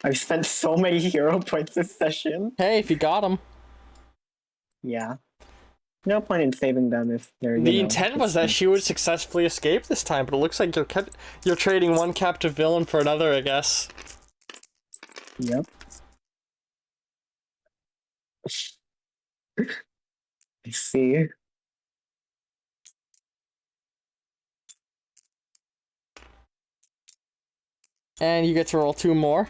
I've spent so many hero points this session. Hey, if you got them. Yeah. No point in saving them if they're, The intent was that she would successfully escape this time, but it looks like you're trading one captive villain for another, I guess. Yep. I see. And you get to roll 2 more.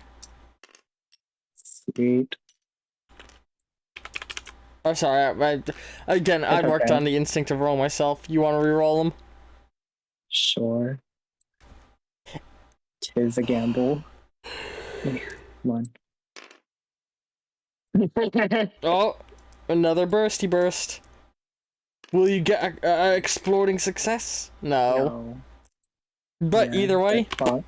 Sweet. Oh, sorry. I worked okay. on the instinctive roll myself. You want to re-roll them? Sure. Tis a gamble. Come on. Oh, another bursty burst. Will you get exploding success? No. But Yeah, either way, fuck.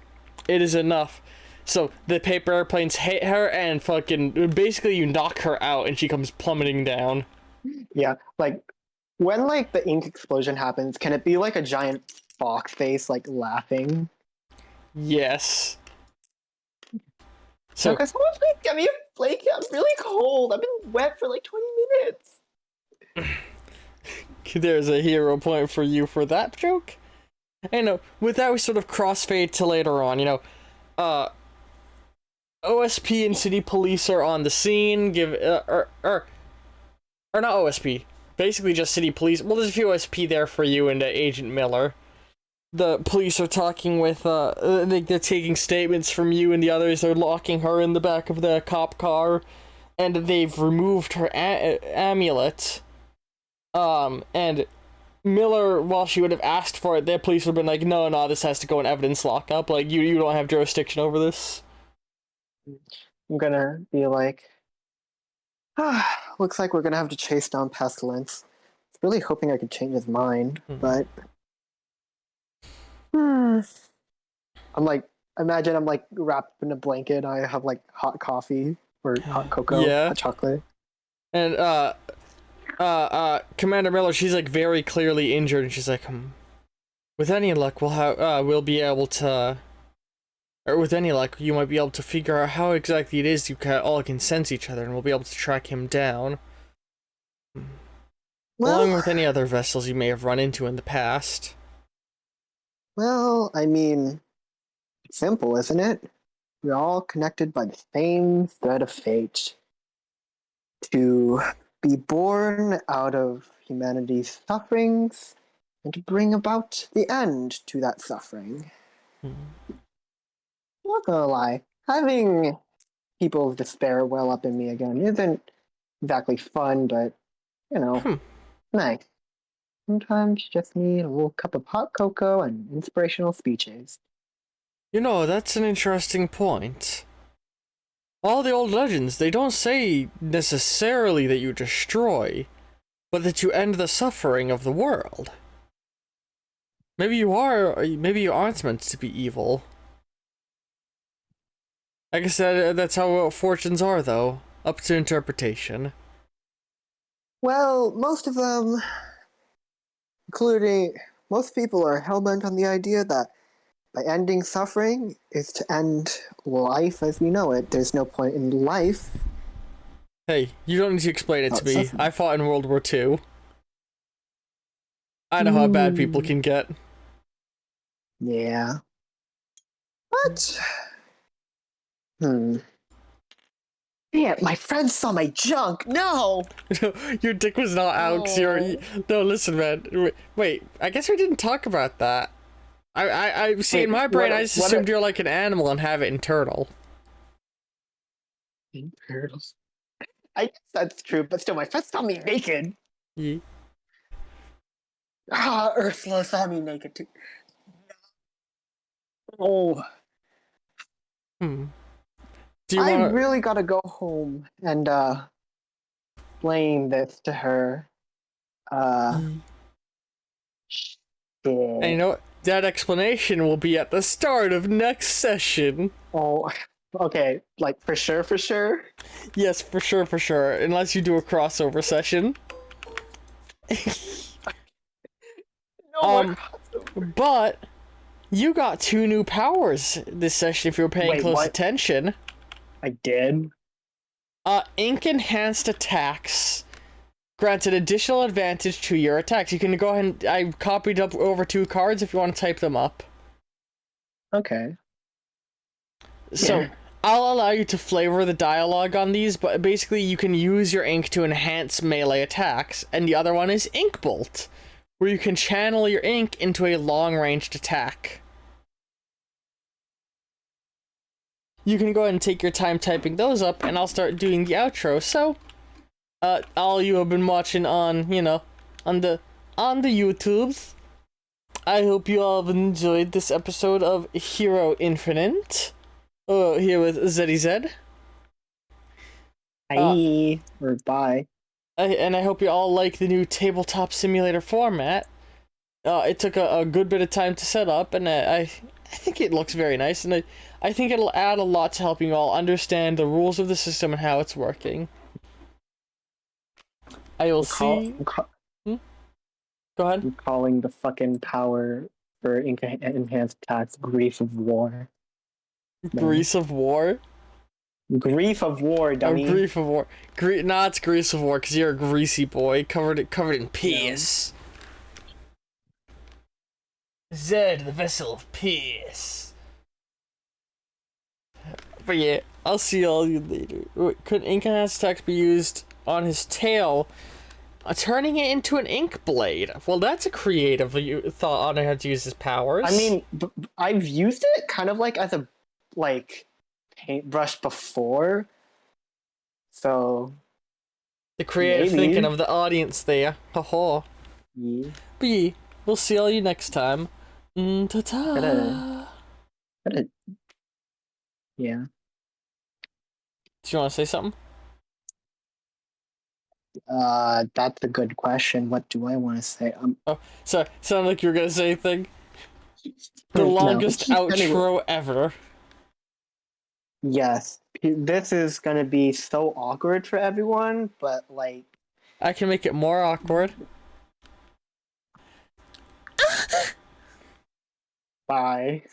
it is enough. So the paper airplanes hit her and fucking basically you knock her out and she comes plummeting down. Yeah, like when like the ink explosion happens, can it be like a giant fox face like laughing? Yes. So Can someone please get me a blanket? I'm really cold. I've been wet for like 20 minutes. there's a hero point for you for that joke. And with that we sort of crossfade to later on, OSP and city police are on the scene, or not OSP, basically just city police. Well, there's a few OSP there for you and Agent Miller. The police are talking with, they're taking statements from you and the others. They're locking her in the back of the cop car, and they've removed her amulet. And Miller, while she would have asked for it, the police would have been like, no, this has to go in evidence lockup. Like, you don't have jurisdiction over this. I'm gonna be like, looks like we're gonna have to chase down Pestilence. I was really hoping I could change his mind, but I'm like, imagine I'm like wrapped in a blanket. I have like hot coffee or hot cocoa, hot chocolate. And Commander Miller, she's like very clearly injured, and she's like, with any luck, we'll be able to, or with any luck, you might be able to figure out how exactly it is you all can sense each other, and we'll be able to track him down. Well, along with any other vessels you may have run into in the past. Well, I mean, Simple, isn't it? We're all connected by the same thread of fate. To be born out of humanity's sufferings and to bring about the end to that suffering. Hmm. Not gonna lie, having people's despair well up in me again isn't exactly fun, but you know, Hmm. nice. Sometimes you just need a little cup of hot cocoa and inspirational speeches. You know, that's an interesting point. All the old legends, they don't say necessarily that you destroy, but that you end the suffering of the world. Maybe maybe you aren't meant to be evil. I guess that's how fortunes are, though. Up to interpretation. Well, most of them, including most people, are hellbent on the idea that by ending suffering is to end life as we know it. There's no point in life Hey, you don't need to explain it to without me. suffering. I fought in World War II. I know how bad people Hmm. can get. Yeah. What? Hmm. Yeah, my friend saw my junk. No. Your dick was not out. 'Cause Oh. no, listen, man. Wait, I guess we didn't talk about that. I see. In Wait. my brain, I What? just What? assumed you're like an animal and have it internal. Turtles. I guess that's true, but still, my friend saw me naked. Ye- Ah, Ursula saw me naked too. Oh, Hmm. Do you I want to? really gotta go home and explain this to her. Uh, And you shit. know what? That explanation will be at the start of next session. Oh, okay. Like for sure, for sure. Yes, for sure, for sure. Unless you do a crossover session. No more Um, crossover. but you got 2 new powers this session if you were paying Wait, close what? attention. I did. Ink enhanced attacks granted additional advantage to your attacks. You can go ahead and I copied up over 2 cards if you want to type them up. Okay. So I'll allow you to flavor the dialogue on these, but basically you can use your ink to enhance melee attacks, and the other one is Ink Bolt, where you can channel your ink into a long-ranged attack. You can go ahead and take your time typing those up, and I'll start doing the outro. So, all you have been watching on, on the YouTubes, I hope you all have enjoyed this episode of Hero Infinite. Here with ZZ. Uh, Bye. Or bye. and I hope you all like the new tabletop simulator format. It took a good bit of time to set up, and I think it looks very nice, and I think it'll add a lot to helping you all understand the rules of the system and how it's working. I will see. Hmm? Go ahead. I'm calling the fucking power for enhanced attacks grief of war. Man. Grease of War. Grief of war, Oh, dummy. Grief of War. Nah, it's Grease of War because you're a greasy boy covered in No. piss. Zed, the vessel of peace. But yeah, I'll see all you later. Could ink enhanced attacks be used on his tail, turning it into an ink blade? Well, that's a creative thought on how to use his powers. I mean, I've used it kind of like as a paintbrush before, so the creative maybe. thinking of the audience there. Haha. Yeah. But yeah, we'll see all you next time. Ta-ta. Gotta, yeah. Do you want to say something? That's a good question. What do I want to say? Oh, sorry. Sounded like you were gonna say a thing. The No. longest outro Anyway, ever. yes, this is gonna be so awkward for everyone, but like, I can make it more awkward. bye.